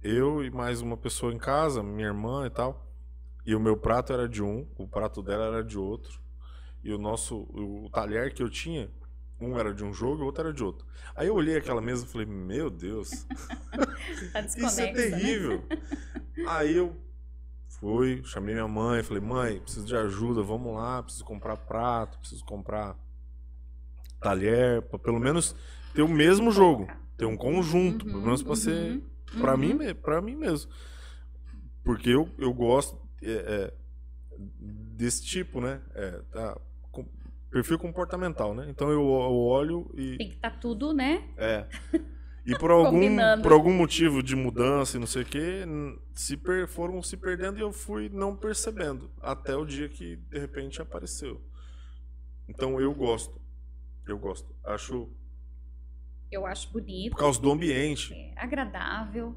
eu e mais uma pessoa em casa, minha irmã e tal. E o meu prato era de um, o prato dela era de outro. E o talher que eu tinha, um era de um jogo e o outro era de outro. Aí eu olhei aquela mesa e falei, meu Deus, tá isso é terrível. Né? Aí eu fui, chamei minha mãe, falei, mãe, preciso de ajuda, vamos lá, preciso comprar prato, preciso comprar talher, pra pelo menos ter o mesmo jogo, ter um conjunto, pelo menos pra ser, pra mim mesmo. Porque eu gosto desse tipo, né? Perfil comportamental, né? Então eu olho e... Tem que estar tudo, né? E por algum motivo de mudança e não sei o que, foram se perdendo e eu fui não percebendo. Até o dia que, de repente, apareceu. Então eu gosto. Eu acho bonito. Por causa do ambiente. Agradável.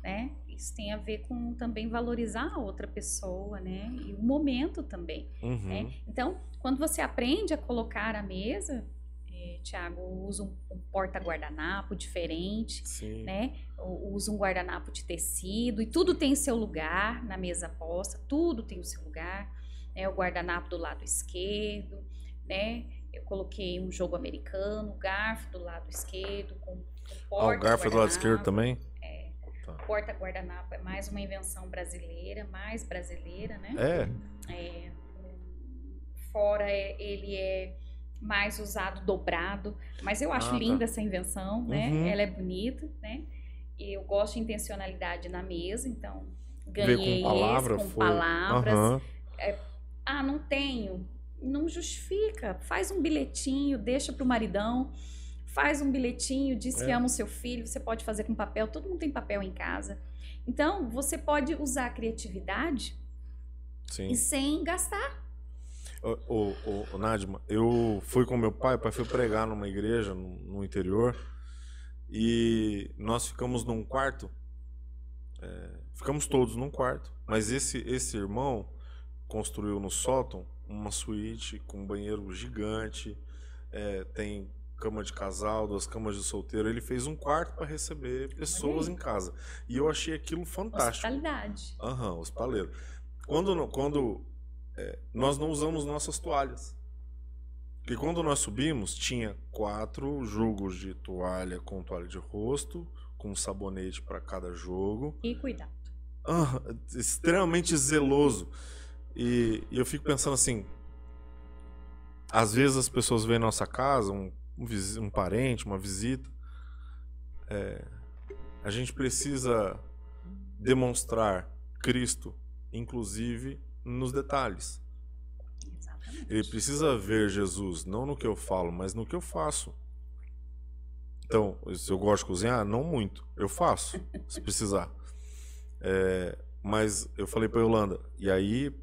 Né? Isso tem a ver com também valorizar a outra pessoa, né? E o momento também. Né? Então, quando você aprende a colocar a mesa, Tiago, usa um porta-guardanapo diferente, Sim. né? Usa um guardanapo de tecido, e tudo tem seu lugar na mesa posta, tudo tem o seu lugar, né? O guardanapo do lado esquerdo, né? Eu coloquei um jogo americano, o garfo do lado esquerdo, com o O garfo é do lado esquerdo também? Tá. Porta-guardanapo é mais uma invenção brasileira, mais brasileira, né? Fora ele é mais usado dobrado, mas eu acho linda essa invenção, né? Ela é bonita, né? Eu gosto de intencionalidade na mesa, então ganhei com palavras. Não tenho, não justifica, faz um bilhetinho, deixa pro maridão, faz um bilhetinho, diz que ama o seu filho, você pode fazer com papel, todo mundo tem papel em casa. Então, você pode usar a criatividade e sem gastar. Nadima, eu fui com meu pai foi pregar numa igreja no interior, e nós ficamos num quarto, ficamos todos num quarto, mas esse irmão construiu no sótão uma suíte com um banheiro gigante, tem cama de casal, 2 camas de solteiro. Ele fez um quarto para receber pessoas em casa, e eu achei aquilo fantástico. Hospitalidade. Hospitaleiro. Quando nós não usamos nossas toalhas, porque quando nós subimos tinha 4 jogos de toalha com toalha de rosto, com sabonete para cada jogo. E cuidado. Extremamente zeloso. E eu fico pensando assim, às vezes as pessoas vêm na nossa casa, um parente, uma visita, a gente precisa demonstrar Cristo, inclusive nos detalhes. Exatamente. Ele precisa ver Jesus, não no que eu falo, mas no que eu faço. Então, se eu gosto de cozinhar, não muito, eu faço, se precisar. Mas eu falei pra Yolanda, e aí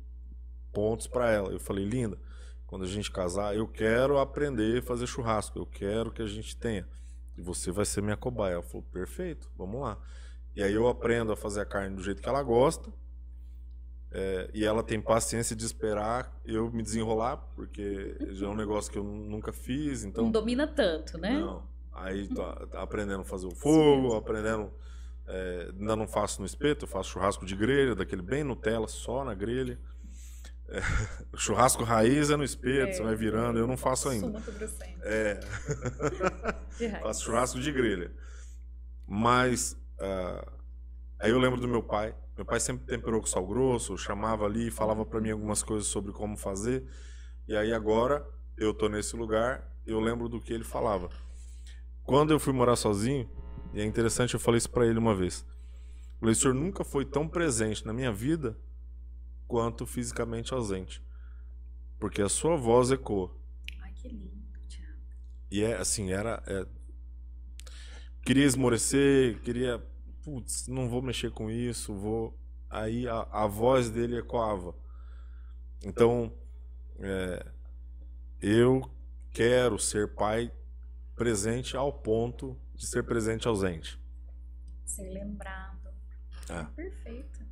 pontos pra ela, eu falei, linda, quando a gente casar, eu quero aprender a fazer churrasco, eu quero que a gente tenha, e você vai ser minha cobaia. Ela falou, perfeito, vamos lá. E aí eu aprendo a fazer a carne do jeito que ela gosta, e ela tem paciência de esperar eu me desenrolar, porque já é um negócio que eu nunca fiz, então... Não domina tanto, né? Não, aí tá aprendendo a fazer o fogo, aprendendo... ainda não faço no espeto, eu faço churrasco de grelha, daquele bem Nutella, só na grelha. Churrasco raiz é no espeto, você vai virando, eu não faço ainda. Sou muito grosseiro. Faço churrasco de grelha. Mas aí eu lembro do meu pai sempre temperou com sal grosso, chamava ali, falava pra mim algumas coisas sobre como fazer, e aí agora eu tô nesse lugar, eu lembro do que ele falava. Quando eu fui morar sozinho, e é interessante, eu falei isso pra ele uma vez, eu falei, o senhor nunca foi tão presente na minha vida quanto fisicamente ausente, porque a sua voz ecoa. Ai, que lindo, Thiago. E assim, queria esmorecer, putz, não vou mexer com isso, aí a voz dele ecoava. Então, eu quero ser pai presente ao ponto de ser presente ausente. Ser lembrado. Perfeito.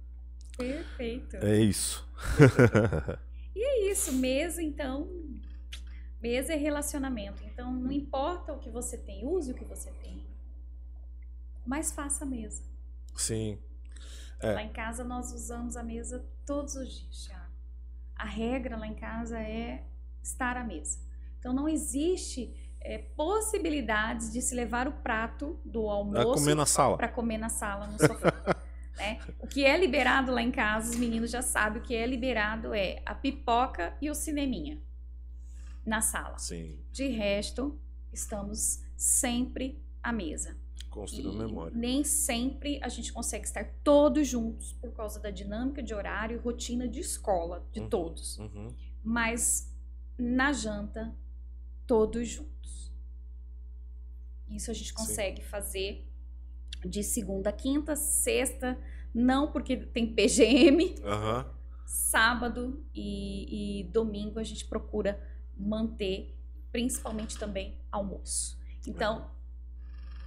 Perfeito. É isso. E é isso, mesa então, mesa é relacionamento, então não importa o que você tem, use o que você tem, mas faça a mesa. Sim. Lá em casa nós usamos a mesa todos os dias, Thiago. A regra lá em casa é estar à mesa. Então não existe possibilidades de se levar o prato do almoço para comer na sala, no sofá. Né? O que é liberado lá em casa, os meninos já sabem, o que é liberado é a pipoca e o cineminha na sala. Sim. De resto, estamos sempre à mesa. Construindo memória. Nem sempre a gente consegue estar todos juntos por causa da dinâmica de horário e rotina de escola de todos. Mas na janta, todos juntos. Isso a gente consegue fazer de segunda a quinta, sexta, não porque tem PGM, sábado e domingo a gente procura manter, principalmente também almoço. Então,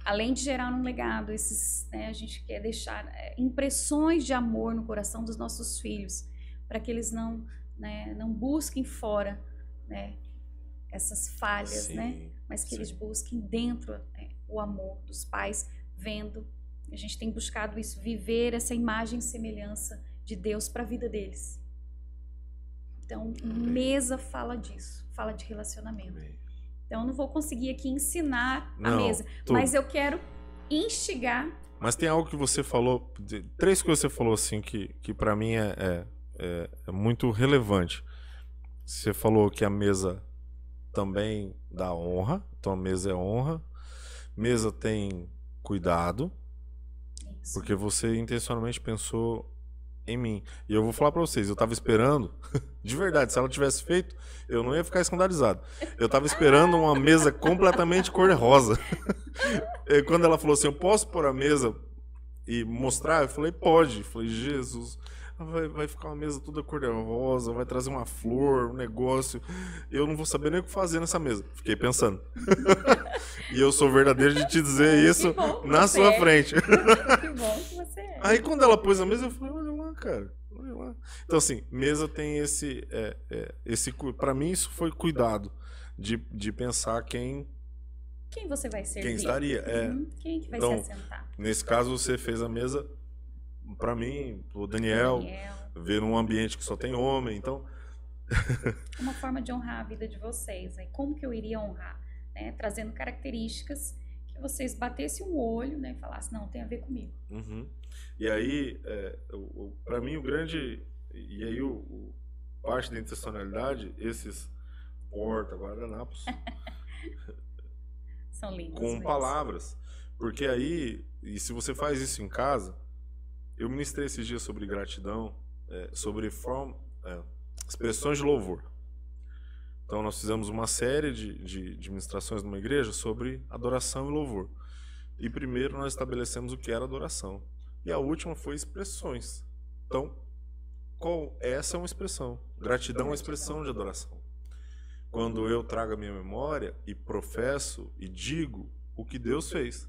além de gerar um legado, a gente quer deixar impressões de amor no coração dos nossos filhos, para que eles não busquem fora, essas falhas, Sim, né? Mas que sim. eles busquem dentro o amor dos pais, vendo. A gente tem buscado isso, viver essa imagem e semelhança de Deus para a vida deles. Então, mesa fala disso, fala de relacionamento. Amém. Então, eu não vou conseguir aqui ensinar a Não, mesa, mas eu quero instigar. Mas tem algo que você falou, 3 coisas que você falou assim que para mim é muito relevante. Você falou que a mesa também dá honra, então a mesa é honra. Mesa tem cuidado, Isso. porque você intencionalmente pensou em mim. E eu vou falar pra vocês, eu tava esperando, de verdade, se ela tivesse feito, eu não ia ficar escandalizado. Eu tava esperando uma mesa completamente cor-de-rosa. E quando ela falou assim, eu posso pôr a mesa e mostrar? Eu falei, pode. Eu falei, Jesus, vai ficar uma mesa toda cor-de-rosa, vai trazer uma flor, um negócio. Eu não vou saber nem o que fazer nessa mesa. Fiquei pensando. E eu sou verdadeiro de te dizer isso na sua frente. Que bom que você é. Aí quando ela pôs a mesa, eu falei, olha lá, cara, olha lá. Então assim, mesa tem esse para mim isso foi cuidado de pensar quem você vai servir? Quem estaria, Quem que vai então, se assentar? Nesse caso você fez a mesa para mim, o Daniel, ver num ambiente que só tem homem, então uma forma de honrar a vida de vocês, né? Como que eu iria honrar, né? Trazendo características que vocês batessem um olho, né? E falassem, não, tem a ver comigo. Uhum. E aí, para mim o grande, e aí parte da intencionalidade, esses porta-guardanapos são lindos com mesmo. palavras, porque aí, e se você faz isso em casa, eu ministrei esses dias sobre gratidão, sobre expressões de louvor. Então nós fizemos uma série de ministrações numa igreja sobre adoração e louvor. E primeiro nós estabelecemos o que era adoração. E a última foi expressões. Então, essa é uma expressão. Gratidão é uma expressão de adoração. Quando eu trago a minha memória e professo e digo o que Deus fez.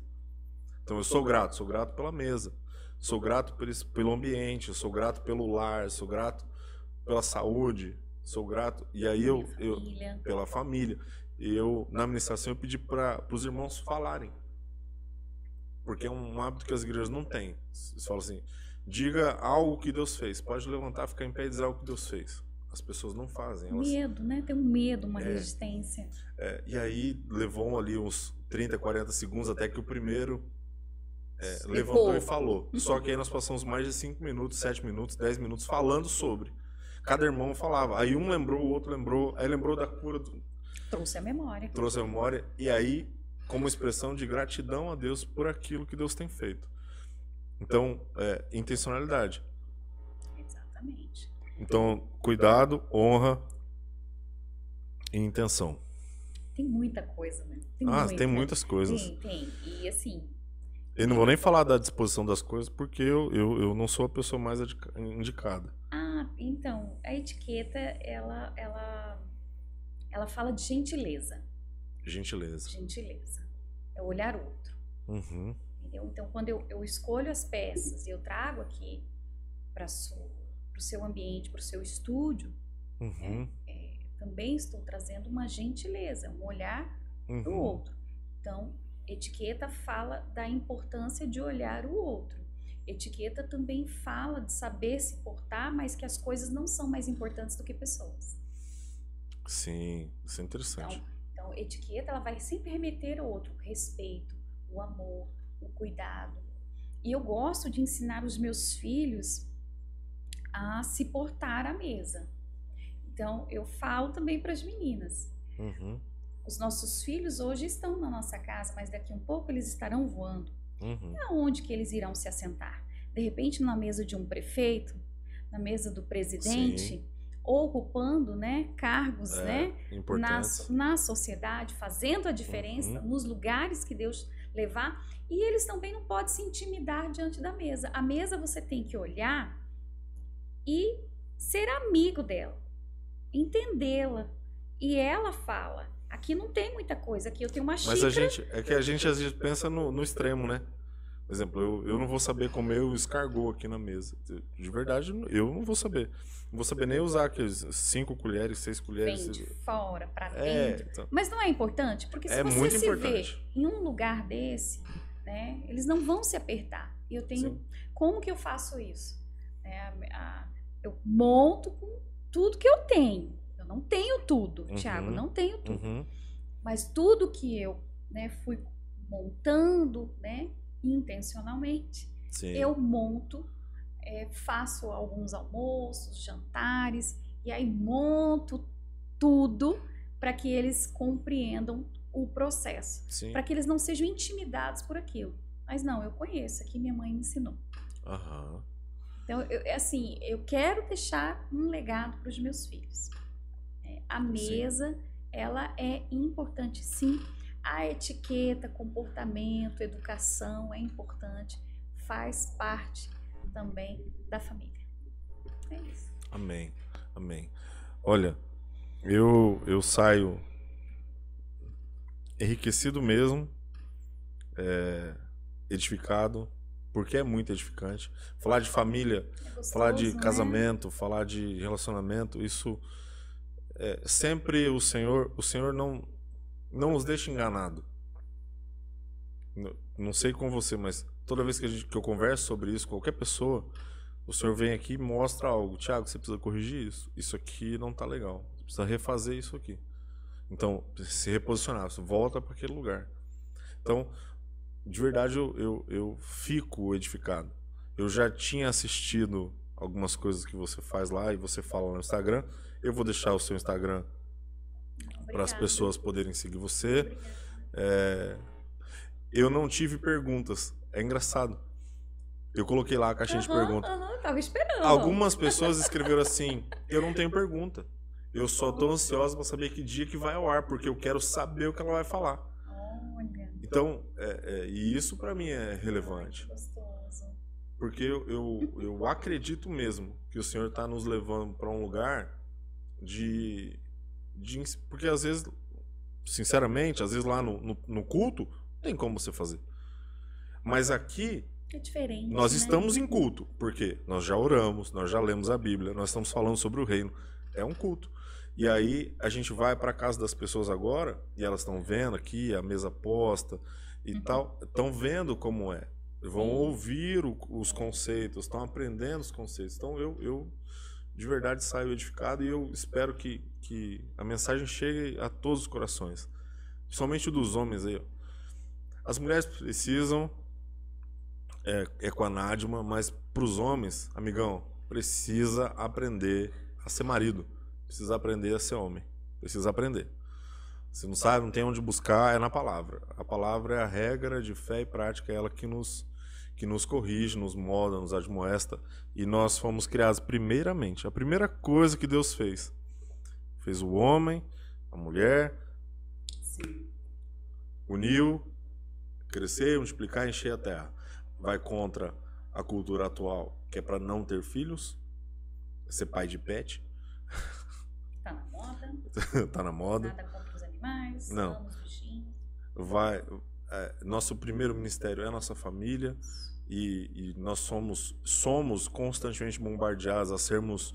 Então eu sou grato pela mesa. Sou grato pelo ambiente, sou grato pelo lar, sou grato pela saúde, sou grato. E aí eu pela família. E eu na administração eu pedi para os irmãos falarem. Porque é um hábito que as igrejas não têm. Eles falam assim, diga algo que Deus fez. Pode levantar, ficar em pé e dizer algo que Deus fez. As pessoas não fazem. Medo, né? Tem um medo, uma resistência. E aí levou ali uns 30, 40 segundos até que o primeiro levantou e falou. Só que aí nós passamos mais de 5 minutos, 7 minutos, 10 minutos falando sobre. Cada irmão falava. Aí um lembrou, o outro lembrou. Aí lembrou da cura. Trouxe a memória. Trouxe a memória. E aí, como expressão de gratidão a Deus por aquilo que Deus tem feito. Então, intencionalidade. Exatamente. Então, cuidado, honra e intenção. Tem muita coisa, né? Tem muitas coisas. Tem. E assim... Eu não vou nem falar da disposição das coisas, porque eu não sou a pessoa mais indicada. Então, a etiqueta, ela fala de gentileza. Gentileza. É olhar o outro. Uhum. Entendeu? Então, quando eu escolho as peças e eu trago aqui para o seu ambiente, para o seu estúdio, também estou trazendo uma gentileza, um olhar do outro. Então, etiqueta fala da importância de olhar o outro. Etiqueta também fala de saber se portar, mas que as coisas não são mais importantes do que pessoas. Sim, isso é interessante. Então etiqueta ela vai sempre remeter ao outro, o respeito, o amor, o cuidado. E eu gosto de ensinar os meus filhos a se portar à mesa. Então eu falo também para as meninas. Os nossos filhos hoje estão na nossa casa, mas daqui um pouco eles estarão voando. Aonde que eles irão se assentar? De repente na mesa de um prefeito, na mesa do presidente, ou ocupando, né, cargos, né, na sociedade, fazendo a diferença nos lugares que Deus levar. E eles também não podem se intimidar diante da mesa. A mesa você tem que olhar e ser amigo dela, entendê-la. E ela fala, aqui não tem muita coisa, aqui eu tenho uma xícara. Mas a gente às vezes pensa no extremo, né? Por exemplo, eu não vou saber comer o escargot aqui na mesa. De verdade, eu não vou saber. Não vou saber nem usar aqueles 5 colheres, 6 colheres. Vem de fora para É, dentro. então, Mas não é importante, porque se é você muito se vê importante. em um lugar desse, né, eles não vão se apertar. E eu tenho. Sim. Como que eu faço isso? Eu monto com tudo que eu tenho. Eu não tenho tudo, Thiago, não tenho tudo. Uhum. Mas tudo que eu, né, fui montando, né, intencionalmente, Sim. eu monto, faço alguns almoços, jantares, e aí monto tudo para que eles compreendam o processo, Sim. para que eles não sejam intimidados por aquilo. Mas não, eu conheço, aqui minha mãe me ensinou. Aham. Então, assim, eu quero deixar um legado para os meus filhos. A mesa, ela é importante, sim. A etiqueta, comportamento, educação é importante, faz parte também da família. É isso. Amém. Amém. Olha, eu saio enriquecido mesmo, edificado, porque é muito edificante. Falar de família, Gostoso, falar de né? casamento, falar de relacionamento, isso sempre o Senhor não nos deixa enganado. Não sei com você, mas toda vez que eu converso sobre isso, qualquer pessoa, o Senhor vem aqui e mostra algo. Tiago, você precisa corrigir isso. Isso aqui não tá legal. Você precisa refazer isso aqui. Então, se reposicionar, você volta para aquele lugar. Então, de verdade, eu fico edificado. Eu já tinha assistido algumas coisas que você faz lá e você fala no Instagram. Eu vou deixar o seu Instagram para as pessoas poderem seguir você. Eu não tive perguntas. É engraçado. Eu coloquei lá a caixinha de perguntas. Tava esperando. Algumas pessoas escreveram assim: eu não tenho pergunta. Eu só tô ansiosa para saber que dia que vai ao ar, porque eu quero saber o que ela vai falar. Olha. Então, e isso para mim é relevante. Gostoso. Porque eu acredito mesmo que o Senhor está nos levando para um lugar porque às vezes, sinceramente, às vezes lá no culto, tem como você fazer. Mas aqui, é diferente, nós né? estamos em culto, porque nós já oramos, nós já lemos a Bíblia, nós estamos falando sobre o reino. É um culto. E aí a gente vai para casa das pessoas agora, e elas estão vendo aqui a mesa posta e tal, estão vendo como é. Vão ouvir os conceitos, estão aprendendo os conceitos. Então eu de verdade saio edificado e eu espero que a mensagem chegue a todos os corações. Principalmente dos homens aí. Ó. As mulheres precisam, com a Nádima, mas para os homens, amigão, precisa aprender a ser marido. Precisa aprender a ser homem. Precisa aprender. Se não sabe, não tem onde buscar, é na palavra. A palavra é a regra de fé e prática, é ela que nos corrige, nos molda, nos admoesta. E nós fomos criados primeiramente. A primeira coisa que Deus fez o homem, a mulher, Sim. uniu, crescer, multiplicar e encher a terra. Vai contra a cultura atual, que é para não ter filhos, ser pai de pet. Tá na moda. Tá na moda. Nada contra os animais. Não. Amo os bichinhos. Nosso primeiro ministério é a nossa família e nós somos constantemente bombardeados a sermos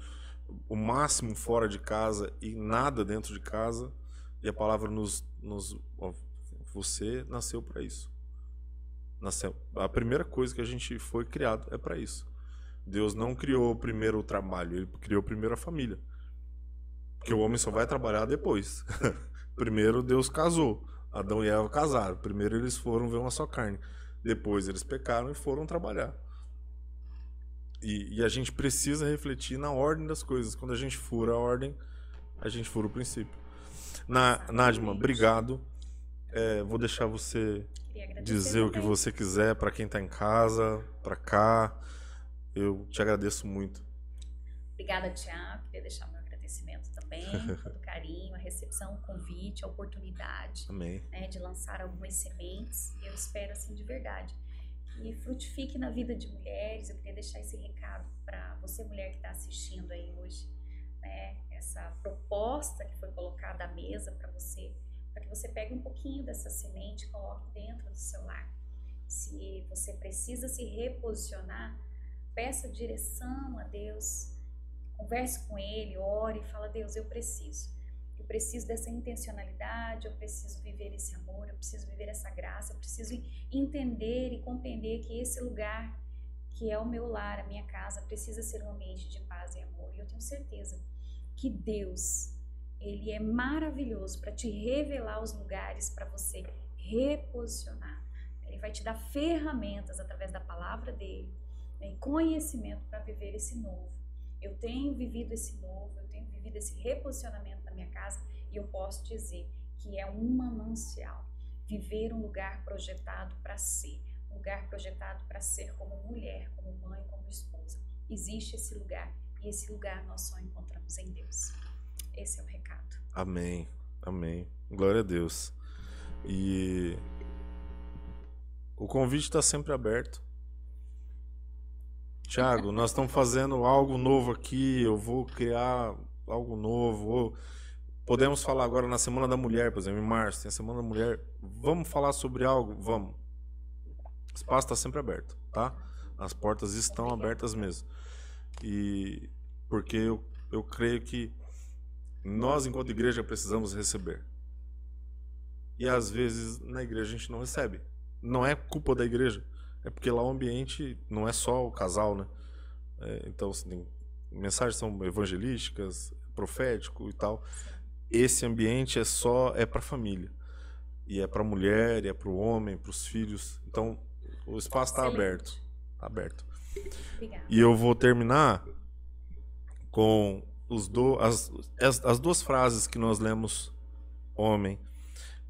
o máximo fora de casa e nada dentro de casa, e a palavra você nasceu para isso. A primeira coisa que a gente foi criado é para isso. Deus não criou primeiro o trabalho, ele criou primeiro a família, porque o homem só vai trabalhar depois. Primeiro Deus casou, Adão e Eva casaram. Primeiro eles foram ver uma só carne. Depois eles pecaram e foram trabalhar. E a gente precisa refletir na ordem das coisas. Quando a gente fura a ordem, a gente fura o princípio. Nádima, obrigado. Vou deixar você dizer o que você quiser para quem está em casa, para cá. Eu te agradeço muito. Obrigada, Thiago. Queria deixar meu agradecimento também, todo o carinho, a recepção, o convite, a oportunidade, né, de lançar algumas sementes. Eu espero, assim, de verdade, que frutifique na vida de mulheres. Eu queria deixar esse recado para você, mulher que está assistindo aí hoje, né, essa proposta que foi colocada à mesa para que você pegue um pouquinho dessa semente e coloque dentro do seu lar. Se você precisa se reposicionar, peça direção a Deus, converse com Ele, ore e fala: Deus, eu preciso dessa intencionalidade, eu preciso viver esse amor, eu preciso viver essa graça, eu preciso entender e compreender que esse lugar que é o meu lar, a minha casa, precisa ser um ambiente de paz e amor. E eu tenho certeza que Deus, Ele é maravilhoso para te revelar os lugares para você reposicionar. Ele vai te dar ferramentas através da palavra dele, né, e conhecimento para viver esse novo. Eu tenho vivido esse novo, eu tenho vivido esse reposicionamento na minha casa e eu posso dizer que é um manancial. Viver um lugar projetado para ser, um lugar projetado para ser como mulher, como mãe, como esposa. Existe esse lugar e esse lugar nós só encontramos em Deus. Esse é o recado. Amém, amém. Glória a Deus. E o convite está sempre aberto. Tiago, nós estamos fazendo algo novo aqui, eu vou criar algo novo. Podemos falar agora na Semana da Mulher, por exemplo, em março, tem a Semana da Mulher. Vamos falar sobre algo? Vamos. O espaço está sempre aberto, tá? As portas estão abertas mesmo. E porque eu creio que nós, enquanto igreja, precisamos receber. E às vezes na igreja a gente não recebe. Não é culpa da igreja. É porque lá o ambiente não é só o casal, né? Então, assim, mensagens são evangelísticas, profético e tal. Esse ambiente é para família. E é para mulher, e é para o homem, para os filhos. Então, o espaço está aberto. Tá aberto. Obrigada. E eu vou terminar com as duas frases que nós lemos, homem,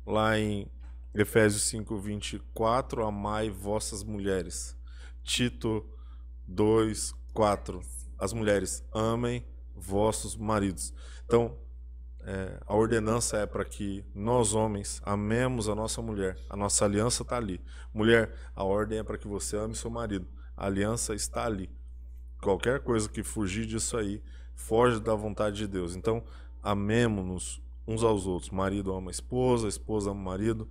lá em Efésios 5:24, amai vossas mulheres. Tito 2:4, as mulheres, amem vossos maridos. Então, a ordenança é para que nós, homens, amemos a nossa mulher. A nossa aliança está ali. Mulher, a ordem é para que você ame seu marido. A aliança está ali. Qualquer coisa que fugir disso aí, foge da vontade de Deus. Então, amemo-nos uns aos outros. Marido ama a esposa ama o marido.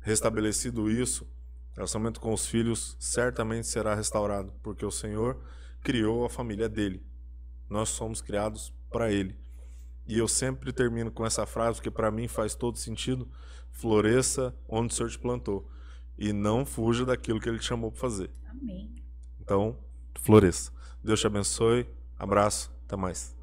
Restabelecido isso, o relacionamento com os filhos certamente será restaurado, porque o Senhor criou a família dele. Nós somos criados para ele. E eu sempre termino com essa frase, porque para mim faz todo sentido: floresça onde o Senhor te plantou e não fuja daquilo que ele te chamou para fazer. Amém. Então, floresça. Deus te abençoe. Abraço. Até mais.